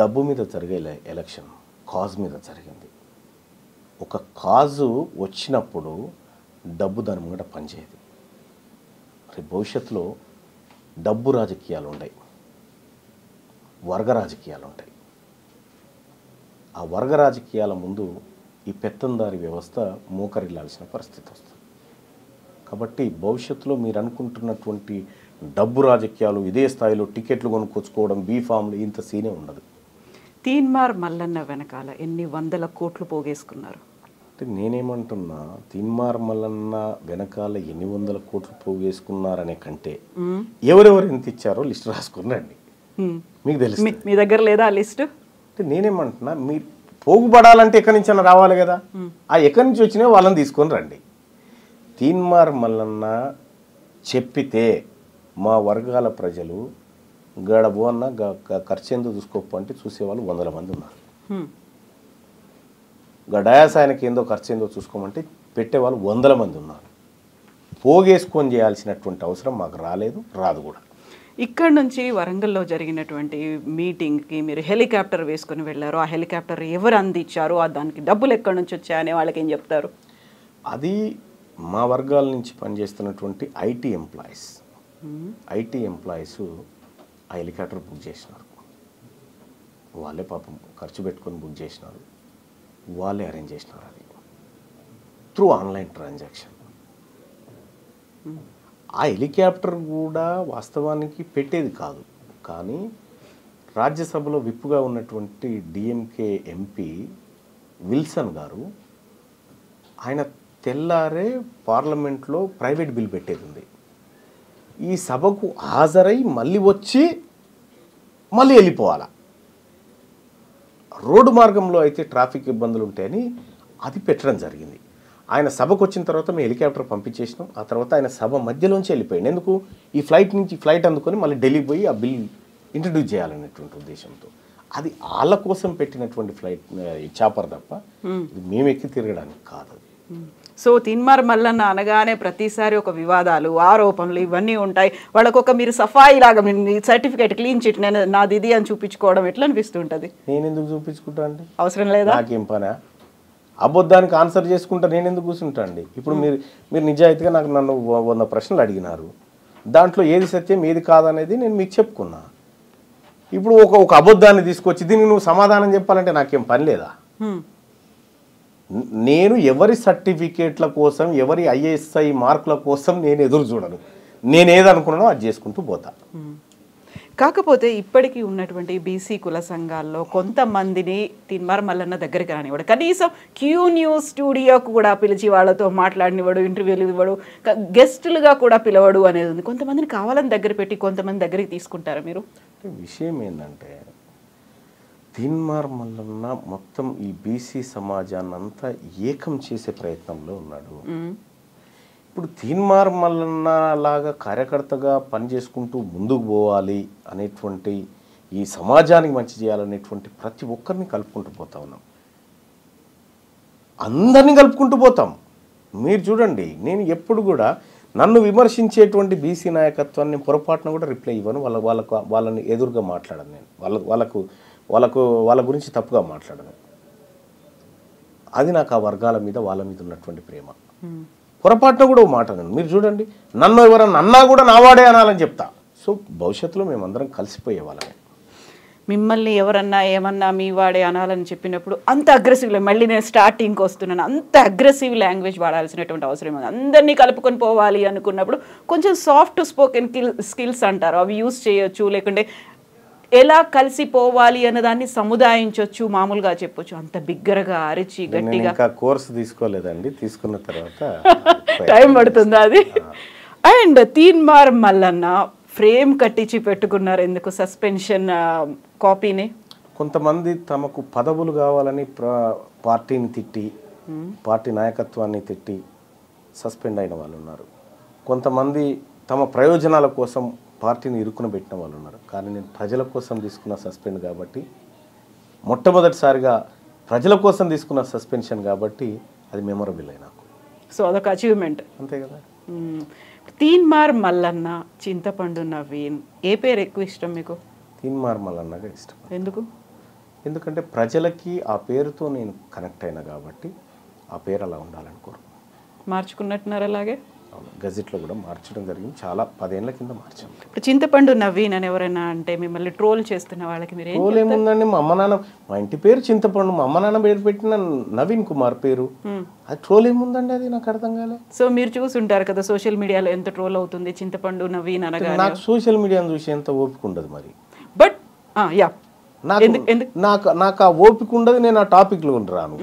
డబ్బు మీద జరిగే ఎలక్షన్ కాజ్ మీద జరిగింది. ఒక కాజు వచ్చినప్పుడు డబ్బు దాని ముంగట పనిచేయదు. రేపు భవిష్యత్తులో డబ్బు రాజకీయాలు ఉంటాయి, వర్గ రాజకీయాలు ఉంటాయి. ఆ వర్గ రాజకీయాల ముందు ఈ పెత్తందారి వ్యవస్థ మోకరిల్లాల్సిన పరిస్థితి వస్తుంది. కాబట్టి భవిష్యత్తులో మీరు అనుకుంటున్నటువంటి డబ్బు రాజకీయాలు, ఇదే స్థాయిలో టికెట్లు కొనుక్కొచ్చుకోవడం, బీఫామ్లు, ఇంత సీనే ఉండదు.
తీన్మార్ మల్లన్న వెనకాల ఎన్ని వందల కోట్లు పోగేసుకున్నారు
అంటే నేనేమంటున్నా, తీన్మార్ మల్లన్న వెనకాల ఎన్ని వందల కోట్లు పోగేసుకున్నారనే కంటే ఎవరెవరు ఎంత ఇచ్చారో లిస్ట్ రాసుకున్నాండి, మీకు తెలుసు.
మీ దగ్గర లేదా ఆ లిస్టు?
అంటే నేనేమంటున్నా, మీరు పోగుపడాలంటే ఎక్కడి నుంచి అయినా రావాలి కదా. ఆ ఎక్కడి నుంచి వచ్చినా వాళ్ళని తీసుకొని రండి. తీన్మార్ మల్లన్న చెప్పితే మా వర్గాల ప్రజలు గడబో అన్న ఖర్చు ఎందుకు చూసుకోపు అంటే చూసేవాళ్ళు 100 మంది ఉన్నారు. డయాస్ ఆయనకి ఏందో ఖర్చు ఏందో చూసుకోమంటే పెట్టేవాళ్ళు 100 మంది ఉన్నారు. పోగేసుకొని చేయాల్సినటువంటి అవసరం మాకు రాలేదు, రాదు కూడా.
ఇక్కడ నుంచి వరంగల్లో జరిగినటువంటి మీటింగ్కి మీరు హెలికాప్టర్ వేసుకొని వెళ్ళారు. ఆ హెలికాప్టర్ ఎవరు అందించారు, దానికి డబ్బులు ఎక్కడి నుంచి వచ్చాయనే వాళ్ళకి ఏం చెప్తారు?
అది మా వర్గాల నుంచి పనిచేస్తున్నటువంటి ఐటీ ఎంప్లాయీస్ ఆ హెలికాప్టర్ బుక్ చేసినారు. వాళ్ళే పాపం ఖర్చు పెట్టుకొని బుక్ చేసినారు, వాళ్ళే అరేంజ్ చేసినారు. అది త్రూ ఆన్లైన్ ట్రాన్సాక్షన్. ఆ హెలికాప్టర్ కూడా వాస్తవానికి పెట్టేది కాదు, కానీ రాజ్యసభలో విప్పుగా ఉన్నటువంటి డిఎంకే ఎంపీ విల్సన్ గారు, ఆయన తెల్లారే పార్లమెంట్లో ప్రైవేట్ బిల్ పెట్టేది ఉంది. ఈ సభకు హాజరై మళ్ళీ వచ్చి మళ్ళీ వెళ్ళిపోవాలా. రోడ్డు మార్గంలో అయితే ట్రాఫిక్ ఇబ్బందులు ఉంటాయని అది పెట్టడం జరిగింది. ఆయన సభకు వచ్చిన తర్వాత మేము హెలికాప్టర్ పంపించేసినాం. ఆ తర్వాత ఆయన సభ మధ్యలోంచి వెళ్ళిపోయింది. ఎందుకు? ఈ ఫ్లైట్ అందుకొని మళ్ళీ ఢిల్లీకి పోయి ఆ బిల్ ఇంట్రడ్యూస్ చేయాలనేటువంటి ఉద్దేశంతో. అది వాళ్ళ కోసం పెట్టినటువంటి ఫ్లైట్ చాపర్ తప్ప మేము ఎక్కి తిరగడానికి కాదు.
సో తీన్మార్ మల్లన్న అనగానే ప్రతిసారి ఒక వివాదాలు, ఆరోపణలు ఇవన్నీ ఉంటాయి. వాళ్ళకొక మీరు సఫాయి లాగా సర్టిఫికేట్, క్లీన్ చిట్, నేను నాది ఇది అని చూపించుకోవడం ఎట్లా అనిపిస్తుంటుంది?
నేను ఎందుకు చూపించుకుంటా అండి?
అవసరం లేదా?
నాకేం పనా? అబద్ధానికి ఆన్సర్ చేసుకుంటా నేను ఎందుకు కూర్చుంటా అండి? ఇప్పుడు మీరు నిజాయితీగా నన్ను 100 ప్రశ్నలు అడిగినారు. దాంట్లో ఏది సత్యం ఏది కాదనేది నేను మీకు చెప్పుకున్నా. ఇప్పుడు ఒక అబద్ధాన్ని తీసుకొచ్చి దీనికి నువ్వు సమాధానం చెప్పాలంటే నాకేం పని లేదా? నేను ఎవరి సర్టిఫికేట్ల కోసం, ఎవరి ఐఎస్ఐ మార్కుల కోసం నేను ఎదురు చూడను. నేను ఏదనుకున్నానో అది చేసుకుంటూ పోతా.
కాకపోతే ఇప్పటికీ ఉన్నటువంటి బీసీ కుల సంఘాల్లో కొంతమందిని తీన్మార్ మల్లన్న దగ్గరికి రానివాడు, కనీసం క్యూ న్యూస్ స్టూడియోకు కూడా పిలిచి వాళ్ళతో మాట్లాడినివాడు, ఇంటర్వ్యూలు ఇవ్వడు, గెస్టులుగా కూడా పిలవడు అనేది ఉంది. కొంతమందిని కావాలని దగ్గర పెట్టి కొంతమంది దగ్గరికి తీసుకుంటారా మీరు?
విషయం ఏంటంటే తీన్మార్ మల్లన్న మొత్తం ఈ బీసీ సమాజాన్ని అంతా ఏకం చేసే ప్రయత్నంలో ఉన్నాడు. ఇప్పుడు తీన్మార్ మల్లన్న లాగా కార్యకర్తగా పనిచేసుకుంటూ ముందుకు పోవాలి అనేటువంటి, ఈ సమాజానికి మంచి చేయాలనేటువంటి ప్రతి ఒక్కరిని కలుపుకుంటూ పోతా ఉన్నాం, అందరినీ కలుపుకుంటూ పోతాం. మీరు చూడండి, నేను ఎప్పుడు కూడా నన్ను విమర్శించేటువంటి బీసీ నాయకత్వాన్ని పొరపాటున కూడా రిప్లై ఇవ్వను. వాళ్ళని ఎదురుగా మాట్లాడను. నేను వాళ్ళ గురించి తప్పుగా మాట్లాడను. అది నాకు ఆ వర్గాల మీద వాళ్ళ మీద ఉన్నటువంటి ప్రేమ. పొరపాటున కూడా మాట నేను, మీరు చూడండి, నన్ను ఎవరన్నా అన్నా కూడా నావాడే అనాలని చెప్తా. సో భవిష్యత్తులో మేమందరం కలిసిపోయే వాళ్ళమే.
మిమ్మల్ని ఎవరన్నా ఏమన్నా మీ వాడే అనాలని చెప్పినప్పుడు అంత అగ్రెసివ్, మళ్ళీ నేను స్టార్టింగ్కి వస్తున్నాను, అంత అగ్రెసివ్ లాంగ్వేజ్ వాడాల్సినటువంటి అవసరం ఉంది. అందరినీ కలుపుకొని పోవాలి అనుకున్నప్పుడు కొంచెం సాఫ్ట్ స్పోకెన్ స్కిల్స్ అంటారు, అవి యూజ్ చేయొచ్చు. లేకుంటే ఎలా కలిసిపోవాలి అన్నదాన్ని సముదాయించవచ్చు, మామూలుగా చెప్పొచ్చు. అంత బిగ్గరగా అరిచి గట్టిగా
ఇంకా కోర్సు తీసుకోలేదండి, తీసుకున్న తర్వాత
టైం పడుతుందా అది? అండ్ తీన్మార్ మల్లన్న ఫ్రేమ్ కట్టించి పెట్టుకున్నారు ఎందుకు సస్పెన్షన్ కాపీని?
కొంతమంది తమకు పదవులు కావాలని పార్టీని తిట్టి, పార్టీ నాయకత్వాన్ని తిట్టి సస్పెండ్ అయిన వాళ్ళు ఉన్నారు. కొంతమంది తమ ప్రయోజనాల కోసం పార్టీని ఇరుక్కున పెట్టిన వాళ్ళు ఉన్నారు. కానీ నేను ప్రజల కోసం తీసుకున్న సస్పెండ్ కాబట్టి, మొట్టమొదటిసారిగా ప్రజల కోసం తీసుకున్న సస్పెన్షన్ కాబట్టి అది మెమొరబుల్ అయి నాకు.
సో అదొక అచీవ్మెంట్,
అంతే కదా.
తీన్మార్ మల్లన్న, చింతపండు నవీన్, ఏ పేరు ఎక్కువ ఇష్టం మీకు?
తీన్మార్ మల్లన్నగా ఇష్టం.
ఎందుకు?
ఎందుకంటే ప్రజలకి ఆ పేరుతో నేను కనెక్ట్ అయినా కాబట్టి ఆ పేరు అలా ఉండాలని కోరు.
మార్చుకున్నట్టున్నారు అలాగే?
గజెట్లో కూడా మార్చడం జరిగింది, చాలా 10 ఏళ్ల కింద మార్చాం.
ఇప్పుడు చింతపండు నవీన్ అని ఎవరైనా అంటే మిమ్మల్ని ట్రోల్ చేస్తున్న వాళ్ళకి మీరు
ట్రోల్ ఏముందండి? మా అమ్మ నాన్న, మా ఇంటి పేరు చింతపండు, మా అమ్మ నాన్న పేరు పెట్టిన నవీన్ కుమార్ పేరు, అది ట్రోల్ ఏముందండి? అది నాకు అర్థం కాలే.
సో మీరు చూసుంటారు కదా సోషల్ మీడియాలో ఎంత ట్రోల్ అవుతుంది చింతపండు నవీన్ అనగా.
నాకు సోషల్ మీడియాను చూసి ఎంత ఓపిక ఉండదు మరి.
బట్ యా,
నాకు ఆ ఓపిక ఉండదు, నేను ఆ టాపిక్లో రాను.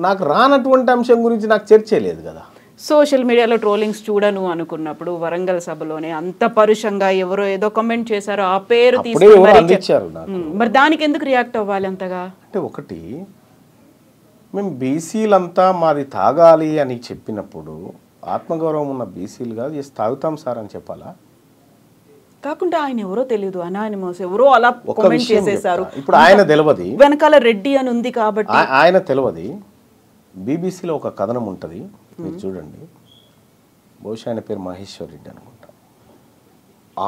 నాకు రానటువంటి అంశం గురించి నాకు చర్చే లేదు కదా.
సోషల్ మీడియాలో ట్రోలింగ్స్ చూడను అనుకున్నప్పుడు వరంగల్ సభలోనే అంత పరుషంగా ఎవరో ఏదో కామెంట్ చేశారో, ఆ పేరు
అందించారు నాకు.
మరి దానికి ఎందుకు రియాక్ట్ అవ్వాలి అంతగా?
అంటే ఒకటి, మేము బీసీలంతా మాది తాగాలి అని చెప్పినప్పుడు ఆత్మగౌరవం ఉన్న బీసీలు కాదు, చేసి తాగుతాం సార్ అని చెప్పాలా?
కాకుండా ఆయన ఎవరో తెలియదు, అనానిమస్ ఎవరో అలా కామెంట్ చేసేసారు.
ఇప్పుడు ఆయన తెలియదు,
వెనకాల రెడ్డి అని ఉంది కాబట్టి
ఆయన తెలియదు. బీబీసీలో ఒక కథనం ఉంటుంది, మీరు చూడండి. బహుశా ఆయన పేరు మహేశ్వర్ రెడ్డి అనుకుంటా.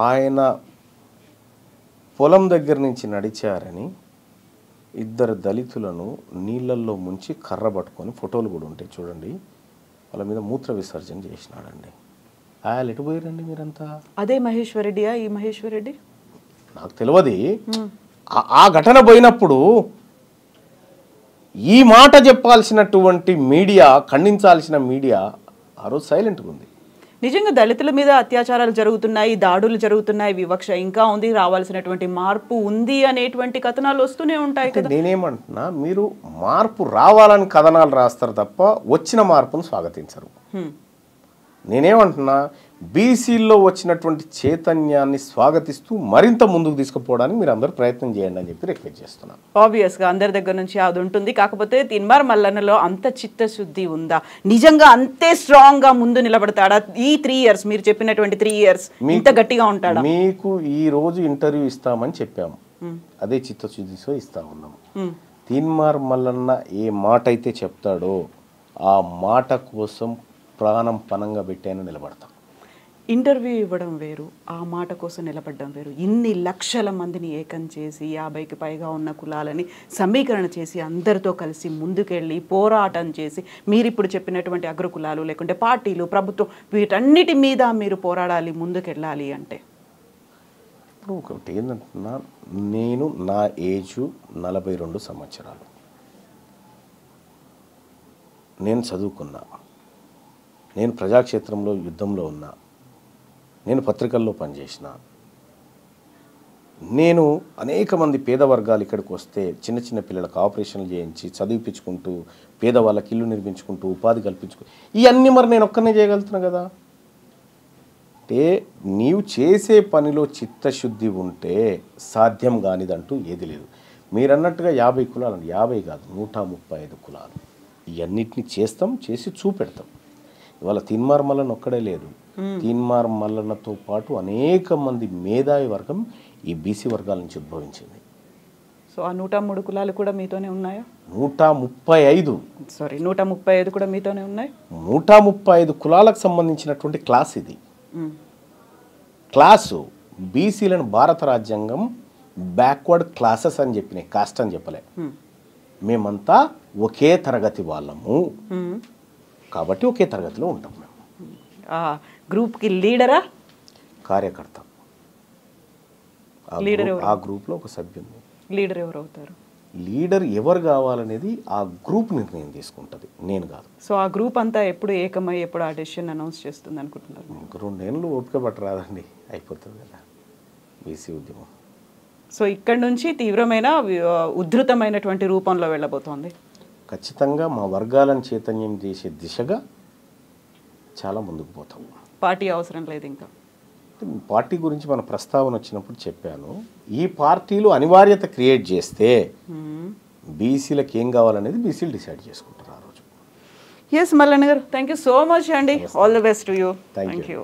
ఆయన పొలం దగ్గర నుంచి నడిచారని 2 దళితులను నీళ్ళల్లో ముంచి కర్ర పట్టుకొని, ఫోటోలు కూడా ఉంటాయి చూడండి, వాళ్ళ మీద మూత్ర విసర్జన చేసినాడండి. ఆయన ఎటు పోయారండి మీరంతా?
అదే మహేశ్వర్ రెడ్డియా ఈ మహేశ్వర్ రెడ్డి?
నాకు తెలియదు. ఆ ఘటన పోయినప్పుడు ఈ మాట చెప్పాల్సినటువంటి మీడియా, ఖండించాల్సిన మీడియా ఆ రోజు సైలెంట్గా ఉంది.
నిజంగా దళితుల మీద అత్యాచారాలు జరుగుతున్నాయి, దాడులు జరుగుతున్నాయి, వివక్ష ఇంకా ఉంది, రావాల్సినటువంటి మార్పు ఉంది అనేటువంటి కథనాలు వస్తూనే ఉంటాయి కదా.
నేనేమంటున్నా, మీరు మార్పు రావాలని కథనాలు రాస్తారు తప్ప వచ్చిన మార్పును స్వాగతించరు. నేనేమంటున్నా, బీసీల్లో వచ్చినటువంటి చైతన్యాన్ని స్వాగతిస్తూ మరింత ముందుకు తీసుకుపోవడానికి మీరు అందరూ ప్రయత్నం చేయండి అని చెప్పి రిక్వెస్ట్ చేస్తున్నాను.
ఆబ్వియస్గా అందరి దగ్గర నుంచి అది ఉంటుంది. కాకపోతే తీన్మార్ మల్లన్నలో అంత చిత్తశుద్ధి ఉందా? నిజంగా అంతే స్ట్రాంగ్గా ముందు నిలబడతాడా? ఈ 3 years మీరు చెప్పినటువంటి 3 years ఇంత గట్టిగా ఉంటాడా?
మీకు ఈ రోజు ఇంటర్వ్యూ ఇస్తామని చెప్పాము, అదే చిత్తశుద్ధితో ఇస్తా ఉన్నాము. తీన్మార్ మల్లన్న ఏ మాట అయితే చెప్తాడో ఆ మాట కోసం ప్రాణం పనంగా పెట్టాను నిలబడతాం.
ఇంటర్వ్యూ ఇవ్వడం వేరు, ఆ మాట కోసం నిలబడడం వేరు. ఇన్ని లక్షల మందిని ఏకం చేసి 50కి పైగా ఉన్న కులాలని సమీకరణ చేసి అందరితో కలిసి ముందుకెళ్ళి పోరాటం చేసి, మీరు ఇప్పుడు చెప్పినటువంటి అగ్రకులాలు లేకుంటే పార్టీలు, ప్రభుత్వం, వీటన్నిటి మీద మీరు పోరాడాలి, ముందుకెళ్ళాలి అంటే
ఇప్పుడు ఒకటి ఏంటంటున్నా, నేను నా ఏజు 42 సంవత్సరాలు, నేను చదువుకున్నా, నేను ప్రజాక్షేత్రంలో యుద్ధంలో ఉన్నా, నేను పత్రికల్లో పనిచేసిన, నేను అనేక మంది పేద వర్గాలు ఇక్కడికి వస్తే చిన్న చిన్న పిల్లలకు ఆపరేషన్లు చేయించి చదివిపించుకుంటూ పేదవాళ్ళకి ఇల్లు నిర్మించుకుంటూ ఉపాధి కల్పించుకుంటూ ఇవన్నీ మరి నేను ఒక్కనే చేయగలుగుతున్నా కదా. అంటే నీవు చేసే పనిలో చిత్తశుద్ధి ఉంటే సాధ్యం కానిదంటూ ఏది లేదు. మీరు అన్నట్టుగా 50 కులాలు అండి, 50 కాదు 135 కులాలు, ఇవన్నిటిని చేస్తాం, చేసి చూపెడతాం. ఇవాళ తీన్మార్ మల్లన్న ఒక్కడే లేదు, తీన్మార్ మల్లన్నతో పాటు అనేక మంది మేధావి వర్గం ఈ బీసీ వర్గాల నుంచి ఉద్భవించింది.
సో ఆ 103 కులాలు కూడా మీతోనే ఉన్నాయా? 135 కూడా మీతోనే ఉన్నాయి.
135 కులాలకు సంబంధించినటువంటి క్లాస్ ఇది. క్లాసు బీసీలను భారత రాజ్యాంగం బ్యాక్వర్డ్ క్లాసెస్ అని చెప్పినాయి, కాస్ట్ అని చెప్పలే. మేమంతా ఒకే తరగతి వాళ్ళము కాబట్టి ఒకే తరగతిలో ఉంటాం. మేము
గ్రూప్కి లీడరా
కార్యకర్త,
లీడర్
ఆ గ్రూప్లో ఒక సభ్యుని.
లీడర్ ఎవరు అవుతారు?
లీడర్ ఎవరు కావాలనేది ఆ గ్రూప్ నిర్ణయం తీసుకుంటుంది, నేను కాదు.
సో ఆ గ్రూప్ అంతా ఎప్పుడు ఏకమై ఎప్పుడు ఆ డెసిషన్ అనౌన్స్ చేస్తుంది అనుకుంటున్నారు?
2 నెలలు ఓపిక పట్టరాదండి, అయిపోతుంది కదా బీసీ ఉద్యమం.
సో ఇక్కడ నుంచి తీవ్రమైన ఉధృతమైనటువంటి రూపంలో వెళ్ళబోతోంది.
ఖచ్చితంగా మా వర్గాలను చైతన్యం చేసే దిశగా చాలా ముందుకు పోతాం.
పార్టీ అవసరం లేదు ఇంకా.
పార్టీ గురించి మన ప్రస్తావన వచ్చినప్పుడు చెప్పాను, ఈ పార్టీలు అనివార్యత క్రియేట్ చేస్తే బీసీలకు ఏం కావాలనేది బీసీలు డిసైడ్ చేసుకుంటారు ఆ రోజు.
Yes Mallanna garu, thank you so much అండి. All the best to you.
Thank you.